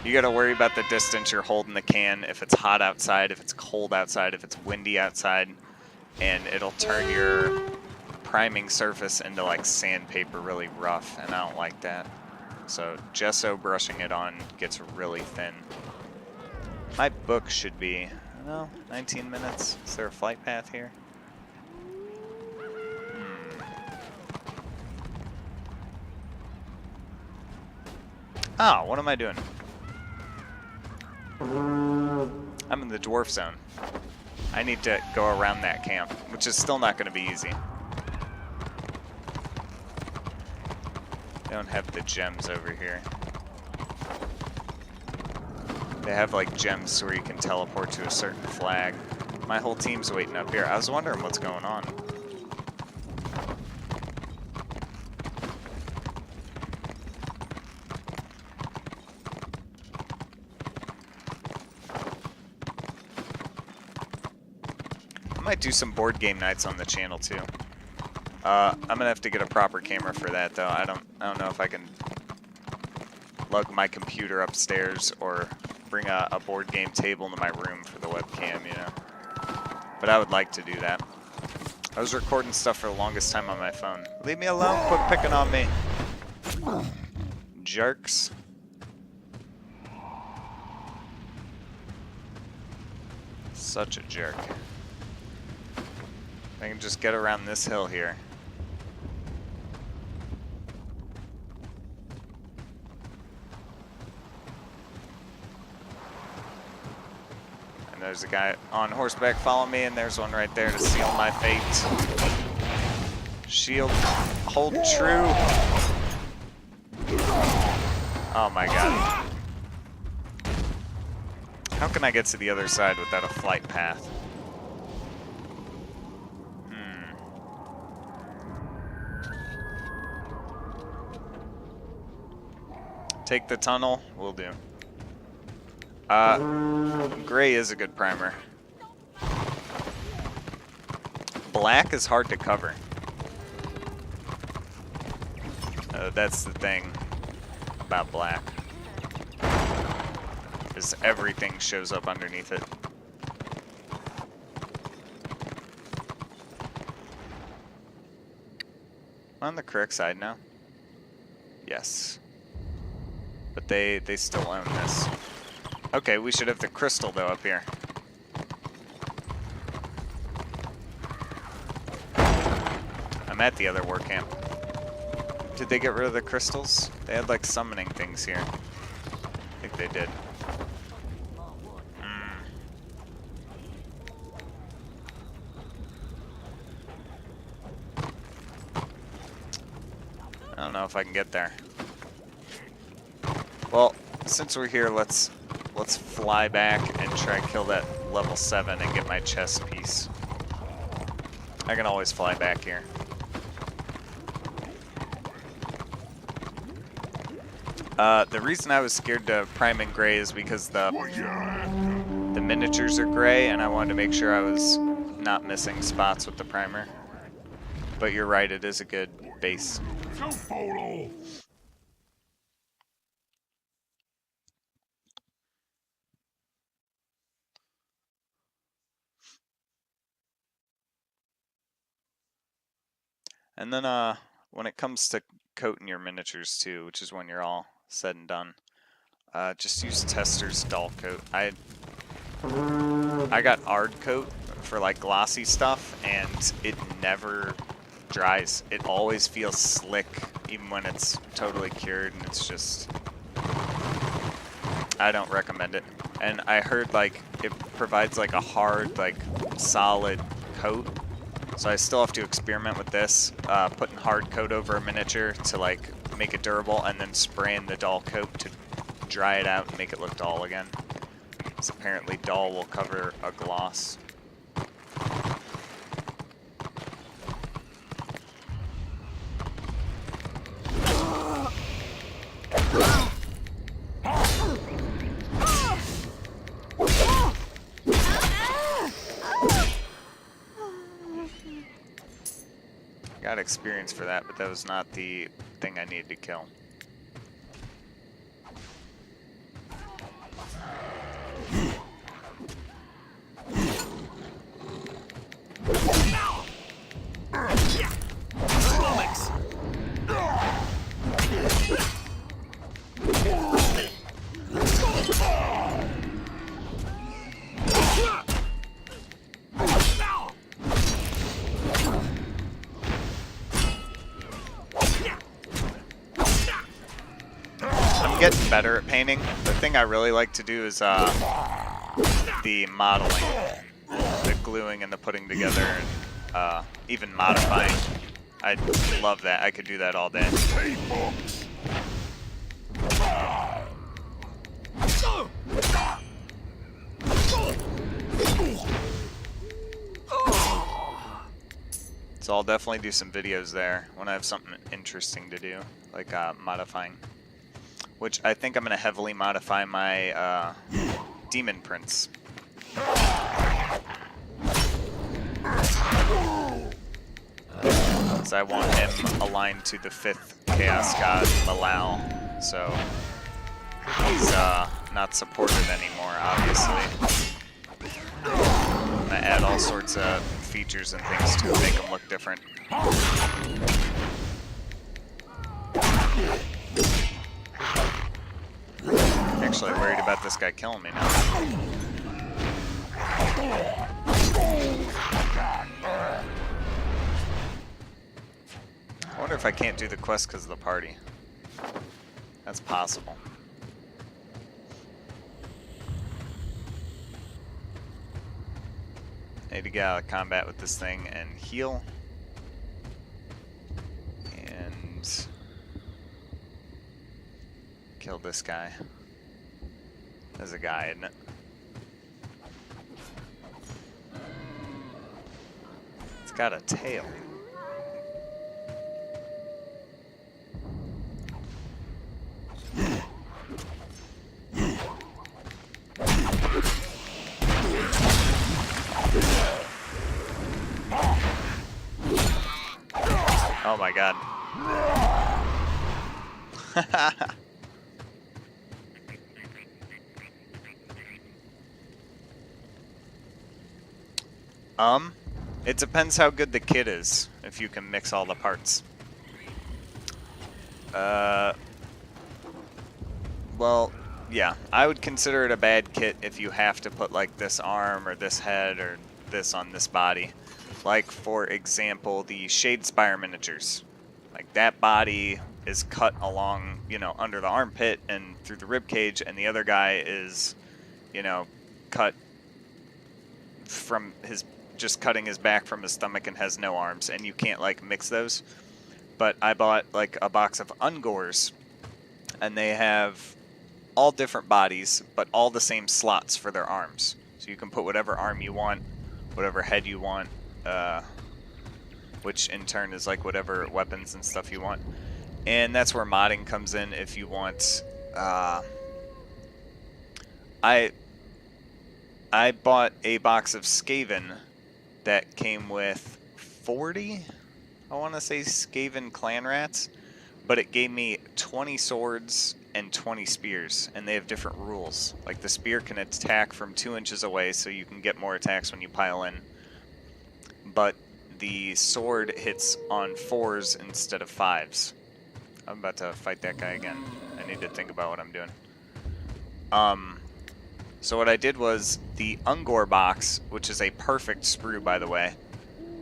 You got to worry about the distance you're holding the can, if it's hot outside, if it's cold outside, if it's windy outside, and it'll turn your priming surface into like sandpaper really rough, and I don't like that. So gesso brushing it on gets really thin. My book should be, no, 19 minutes. Is there a flight path here? Oh, what am I doing? I'm in the dwarf zone. I need to go around that camp, which is still not going to be easy. They don't have the gems over here. They have like gems where you can teleport to a certain flag. My whole team's waiting up here. I was wondering what's going on. I might do some board game nights on the channel too. I'm gonna have to get a proper camera for that though. I don't know if I can lug my computer upstairs or bring a board game table into my room for the webcam, you know. But I would like to do that. I was recording stuff for the longest time on my phone. Leave me alone, quit picking on me. Jerks. Such a jerk. I can just get around this hill here. And there's a guy on horseback following me, and there's one right there to seal my fate. Shield, hold true. Oh my god. How can I get to the other side without a flight path? Take the tunnel, will do. Gray is a good primer. Black is hard to cover. That's the thing about black. Is everything shows up underneath it. I'm on the correct side now? Yes. But they still own this. Okay, we should have the crystal though up here. I'm at the other war camp. Did they get rid of the crystals? They had like summoning things here. I think they did. I don't know if I can get there. Well, since we're here, let's fly back and try and kill that level 7 and get my chest piece. I can always fly back here. The reason I was scared to prime in gray is because the miniatures are gray, and I wanted to make sure I was not missing spots with the primer. But you're right, it is a good base. And then when it comes to coating your miniatures too, which is when you're all said and done, just use Tester's dull coat. I got Ard coat for like glossy stuff, and it never dries. It always feels slick even when it's totally cured, and it's just, I don't recommend it. And I heard like it provides like a hard, like solid coat. So I still have to experiment with this, putting hard coat over a miniature to like make it durable, and then spraying the dull coat to dry it out and make it look dull again. Because apparently dull will cover a gloss. Got experience for that, but that was not the thing I needed to kill. I'm getting better at painting. The thing I really like to do is the modeling, the gluing and the putting together, and even modifying. I love that. I could do that all day. So I'll definitely do some videos there when I have something interesting to do, like modifying. Which I think I'm going to heavily modify my Demon Prince. Because I want him aligned to the 5th Chaos God, Malal. So he's not supported anymore, obviously. I'm going to add all sorts of features and things to make him look different. Actually worried about this guy killing me now. I wonder if I can't do the quest because of the party. That's possible. Need to get out of combat with this thing and heal. And kill this guy. There's a guy, isn't it? It's got a tail. Oh my god. It depends how good the kit is, if you can mix all the parts. Well, yeah, I would consider it a bad kit if you have to put like this arm or this head or this on this body. Like, for example, the Shadespire miniatures. Like, that body is cut along, you know, under the armpit and through the rib cage, and the other guy is, you know, cut from his, just cutting his back from his stomach and has no arms, and you can't, like, mix those. But I bought, like, a box of Ungors, and they have all different bodies, but all the same slots for their arms. So you can put whatever arm you want, whatever head you want, which in turn is like whatever weapons and stuff you want. And that's where modding comes in if you want. I bought a box of Skaven that came with 40, I want to say, Skaven clan rats, but it gave me 20 swords and 20 spears, and they have different rules. Like, the spear can attack from 2 inches away, so you can get more attacks when you pile in. But the sword hits on 4s instead of 5s. I'm about to fight that guy again. I need to think about what I'm doing. So what I did was the Ungor box, which is a perfect sprue, by the way,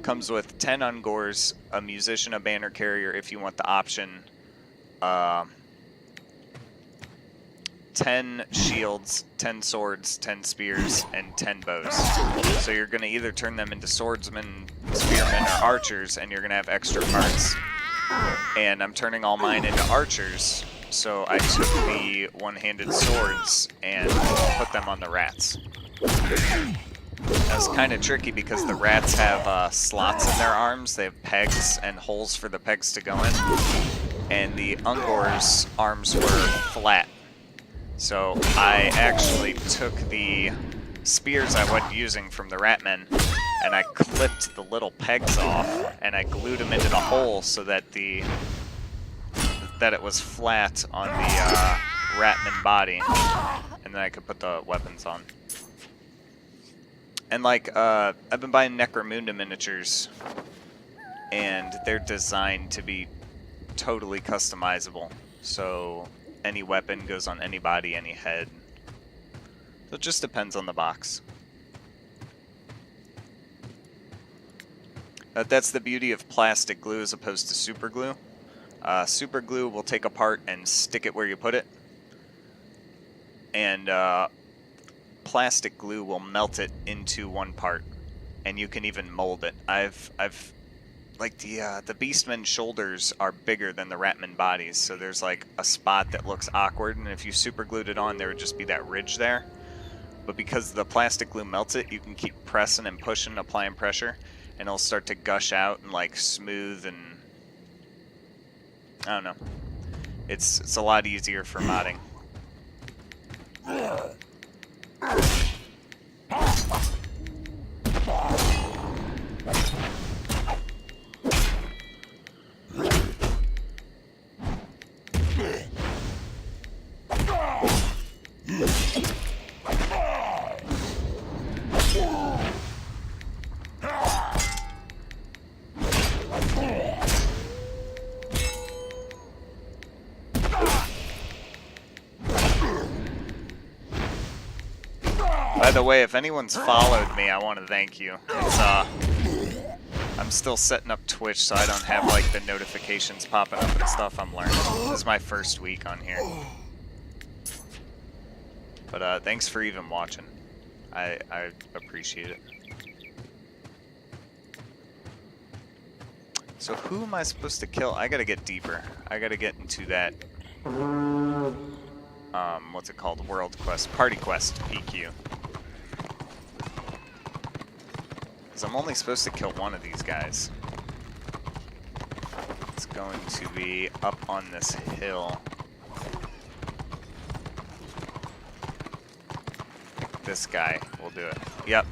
comes with 10 Ungors, a musician, a banner carrier if you want the option, 10 shields, 10 swords, 10 spears, and 10 bows. So you're going to either turn them into swordsmen, spearmen, or archers, and you're going to have extra parts. And I'm turning all mine into archers, so I took the one-handed swords and put them on the rats. That's kind of tricky because the rats have slots in their arms. They have pegs and holes for the pegs to go in. And the Ungor's arms were flat. So I actually took the spears I wasn't using from the Ratmen, and I clipped the little pegs off, and I glued them into the hole so that it was flat on the Ratman body, and then I could put the weapons on. And like, I've been buying Necromunda miniatures, and they're designed to be totally customizable. So any weapon goes on any body, any head. So it just depends on the box. That's the beauty of plastic glue as opposed to super glue. Super glue will take apart and stick it where you put it, and plastic glue will melt it into one part, and you can even mold it. I've like the Beastmen's shoulders are bigger than the Ratman bodies, so there's like a spot that looks awkward, and if you super glued it on, there would just be that ridge there. But because the plastic glue melts it, you can keep pressing and pushing, applying pressure, and it'll start to gush out and like smooth, and I don't know. It's a lot easier for modding. By the way, if anyone's followed me, I want to thank you. It's, I'm still setting up Twitch, so I don't have like the notifications popping up and stuff. I'm learning. This is my first week on here. But thanks for even watching. I appreciate it. So who am I supposed to kill? I gotta get deeper. I gotta get into that, what's it called? World Quest, Party Quest PQ. Because I'm only supposed to kill one of these guys. It's going to be up on this hill. This guy will do it. Yep.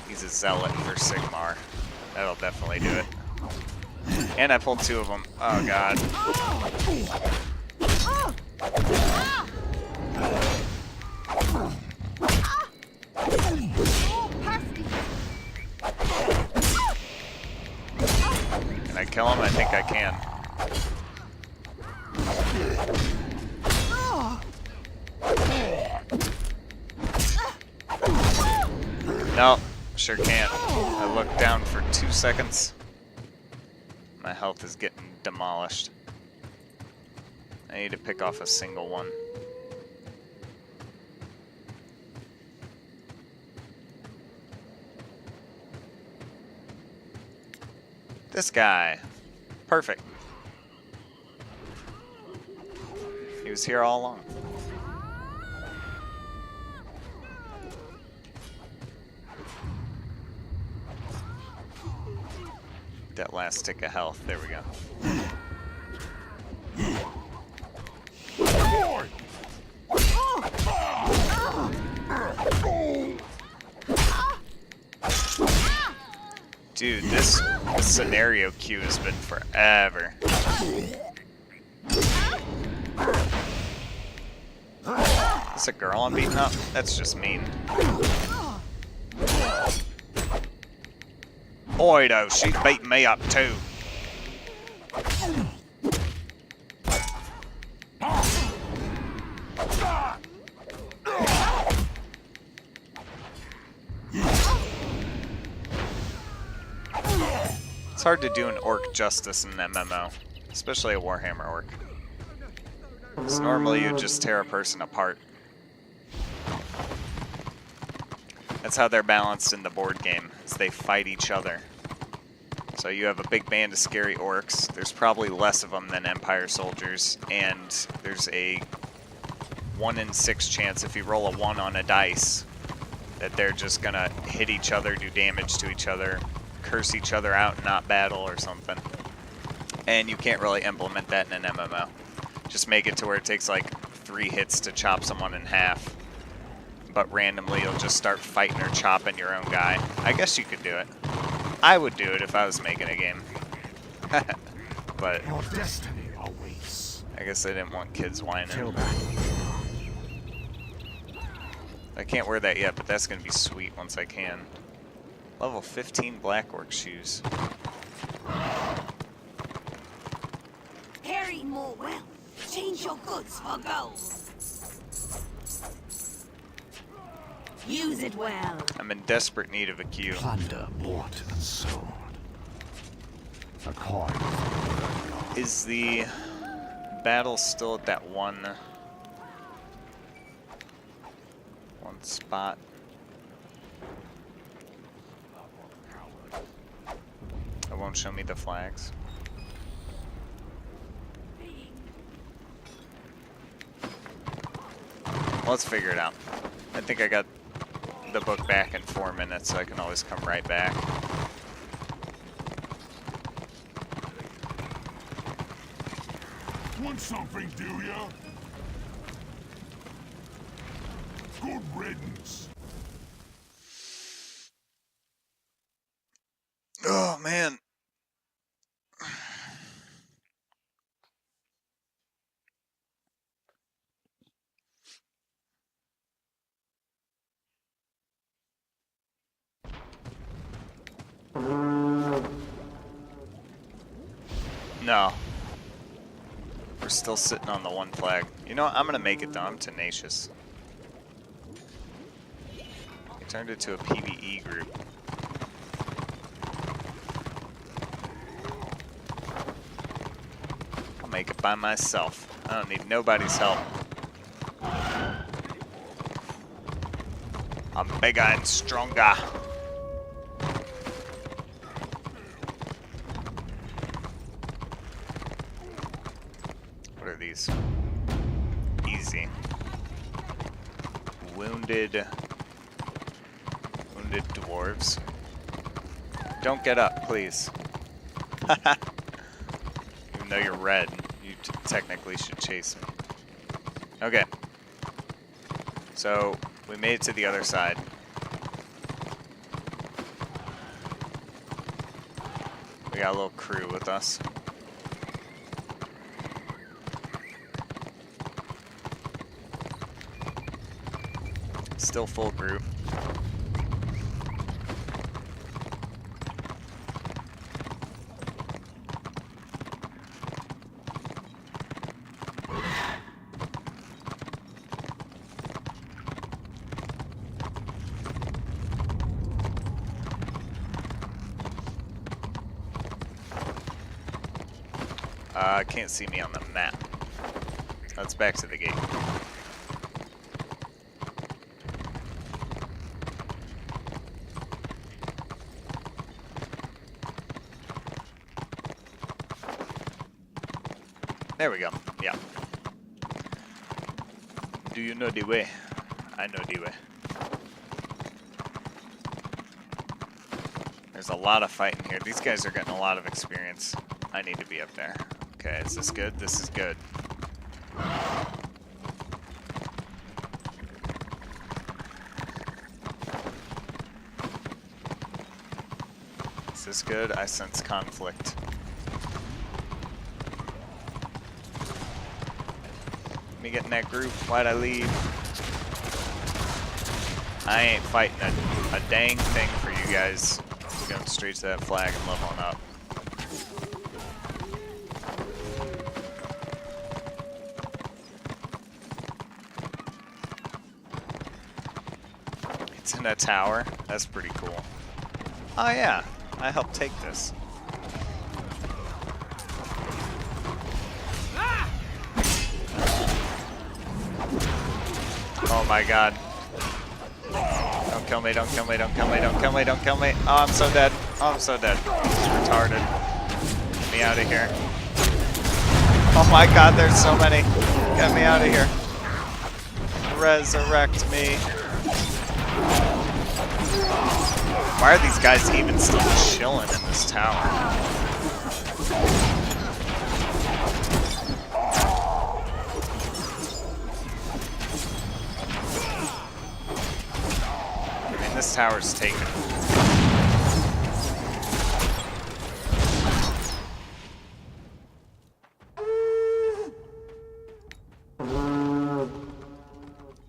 He's a zealot for Sigmar. That'll definitely do it. And I pulled two of them. Oh god. Can I kill him? I think I can. No, sure can't. I looked down for 2 seconds. My health is getting demolished. I need to pick off a single one. This guy. Perfect. He was here all along. That last tick of health. There we go. Dude, this scenario queue has been forever. Is this a girl I'm beating up? That's just mean. Oido, she's beating me up too. It's hard to do an orc justice in an MMO, especially a Warhammer orc. Because normally you just tear a person apart. That's how they're balanced in the board game, is they fight each other. So you have a big band of scary orcs. There's probably less of them than Empire soldiers, and there's a 1 in 6 chance if you roll a 1 on a dice that they're just gonna hit each other, do damage to each other, curse each other out, not battle or something. And you can't really implement that in an MMO. Just make it to where it takes like 3 hits to chop someone in half. But randomly you'll just start fighting or chopping your own guy. I guess you could do it. I would do it if I was making a game. But Your destiny awaits. I guess I didn't want kids whining. Till then. I can't wear that yet, but that's going to be sweet once I can. Level 15 Black Orc shoes. Carry more wealth. Change your goods for gold. Use it well. I'm in desperate need of a queue. Plunder bought and sold. A coin. Is the battle still at that one spot. It won't show me the flags. Let's figure it out. I think I got the book back in 4 minutes, so I can always come right back. Want something, do ya? Good riddance. Oh, man. No. We're still sitting on the one flag. You know what? I'm gonna make it though. I'm tenacious. We turned it to a PvE group. I'll make it by myself. I don't need nobody's help. I'm bigger and stronger. What are these? Easy. Wounded dwarves. Don't get up, please. Even though you're red, you technically should chase me. Okay. So, we made it to the other side. We got a little crew with us. Still full group. Can't see me on the map. Let's back to the gate. There we go. Yeah. Do you know the way? I know the way. There's a lot of fighting here. These guys are getting a lot of experience. I need to be up there. Okay, is this good? This is good. Is this good? I sense conflict. Let me get in that group. Why'd I leave? I ain't fighting a dang thing for you guys. I'm going straight to that flag and leveling up. It's in a tower. That's pretty cool. Oh yeah, I helped take this. Oh my god. Don't kill me, don't kill me, don't kill me, don't kill me, don't kill me. Oh, I'm so dead. Oh, I'm so dead. This is retarded. Get me out of here. Oh my god, there's so many. Get me out of here. Resurrect me. Why are these guys even still chilling in this tower? I mean, this tower's taken.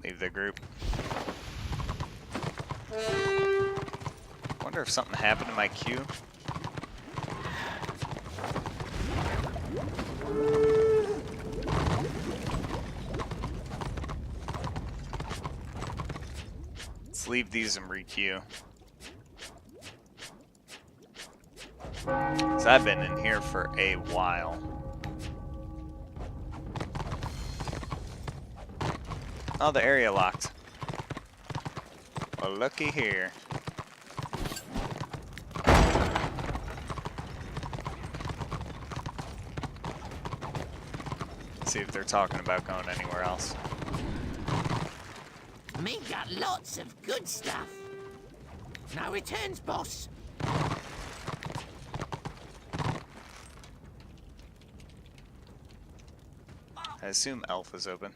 Leave the group. Wonder if something happened to my queue. Let's leave these and re-queue. 'Cause I've been in here for a while. Oh, the area locked. Well, looky here. See if they're talking about going anywhere else. Me got lots of good stuff. No returns, boss. I assume Elf is open.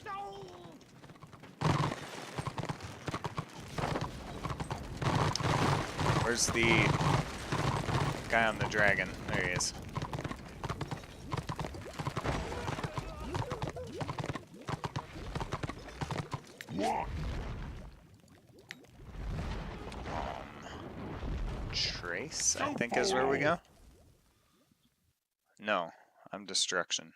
Where's the guy on the dragon? There he is. What? Trace, I think is where we go. No, I'm destruction.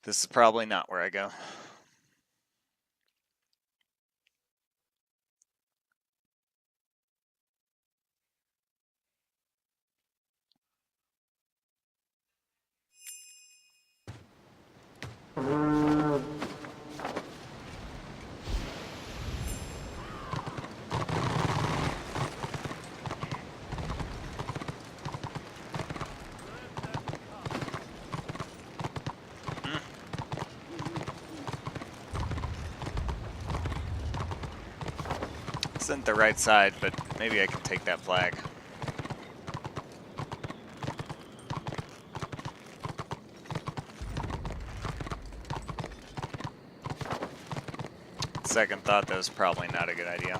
This is probably not where I go. This isn't the right side, but maybe I can take that flag. Second thought, that was probably not a good idea.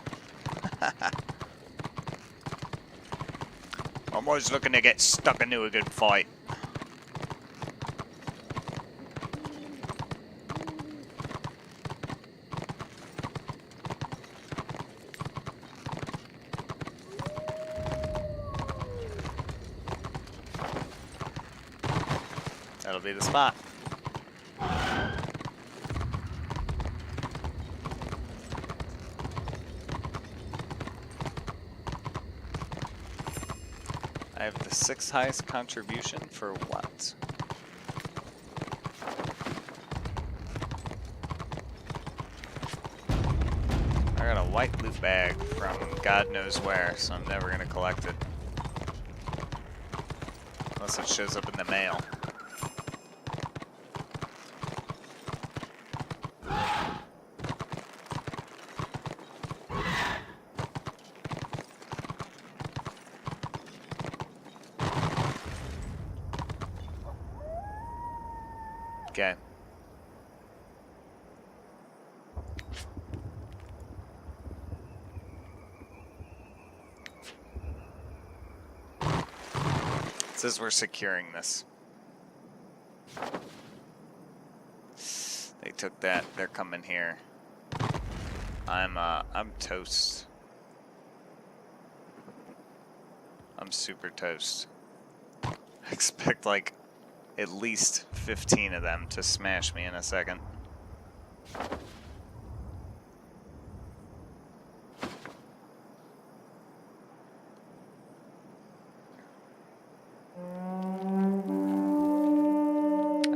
I'm always looking to get stuck into a good fight. That'll be the spot. I have the 6th highest contribution for what? I got a white loot bag from God knows where, so I'm never gonna collect it. Unless it shows up in the mail. Okay. It says we're securing this. They took that. They're coming here. I'm toast. I'm super toast. I expect like at least 15 of them to smash me in a second.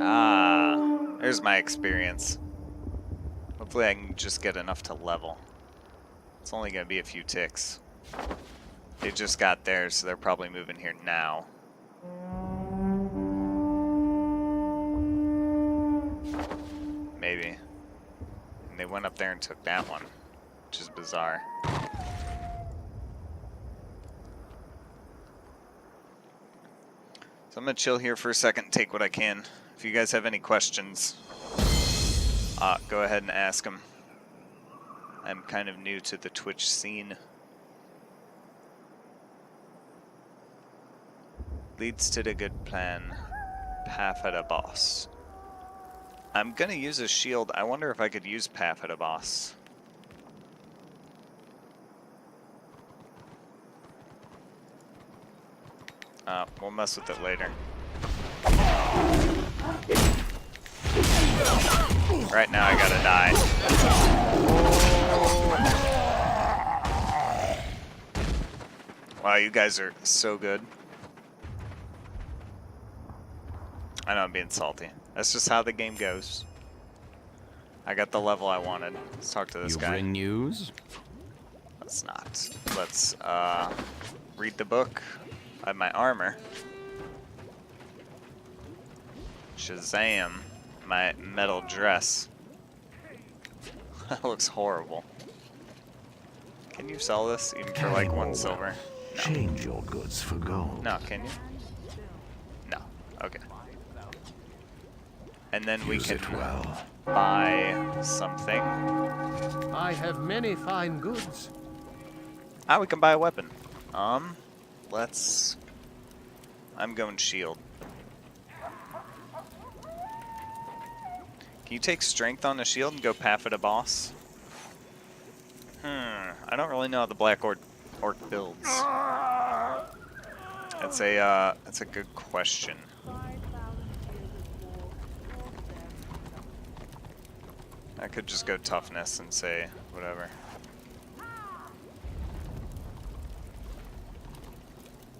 Ah, there's my experience. Hopefully I can just get enough to level. It's only going to be a few ticks. They just got there, so they're probably moving here now. Maybe. And they went up there and took that one, which is bizarre. So I'm going to chill here for a second and take what I can. If you guys have any questions, go ahead and ask them. I'm kind of new to the Twitch scene. Leads to the good plan. Path at a boss. I'm gonna use a shield. I wonder if I could use Path at a boss. We'll mess with it later. Right now I gotta die. Wow, you guys are so good. I know I'm being salty. That's just how the game goes. I got the level I wanted. Let's talk to this You guy. bring news? Let's not. Let's read the book. I have my armor. Shazam. My metal dress. That looks horrible. Can you sell this even for like Game 1 over. silver? No. Change your goods for gold. No, can you? No. Okay. And then we Use can it well. buy something. I have many fine goods. Ah, we can buy a weapon. Let's... I'm going shield. Can you take strength on the shield and go path it a boss? I don't really know how the Black Orc builds. That's a good question. I could just go toughness and say whatever.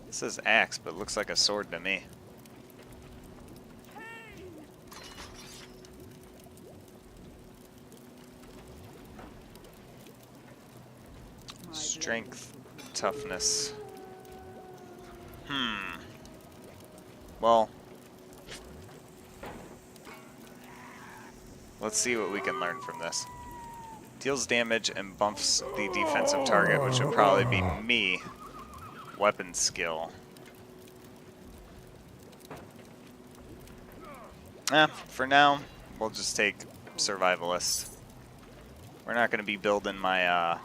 This says axe, but it looks like a sword to me. Strength, toughness. Well, let's see what we can learn from this. Deals damage and bumps the defensive target, which would probably be me. Weapon skill. For now, we'll just take survivalist. We're not going to be building my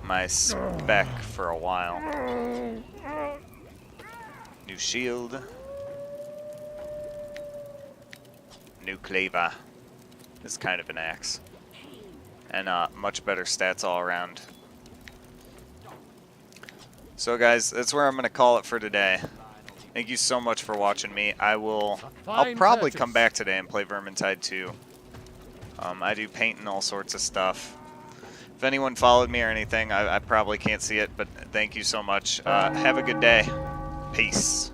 my spec for a while. New shield. New cleaver. It's kind of an axe. And much better stats all around. So guys, that's where I'm going to call it for today. Thank you so much for watching me. I'll probably come back today and play Vermintide 2. I do paint and all sorts of stuff. If anyone followed me or anything, I probably can't see it, but thank you so much. Have a good day. Peace.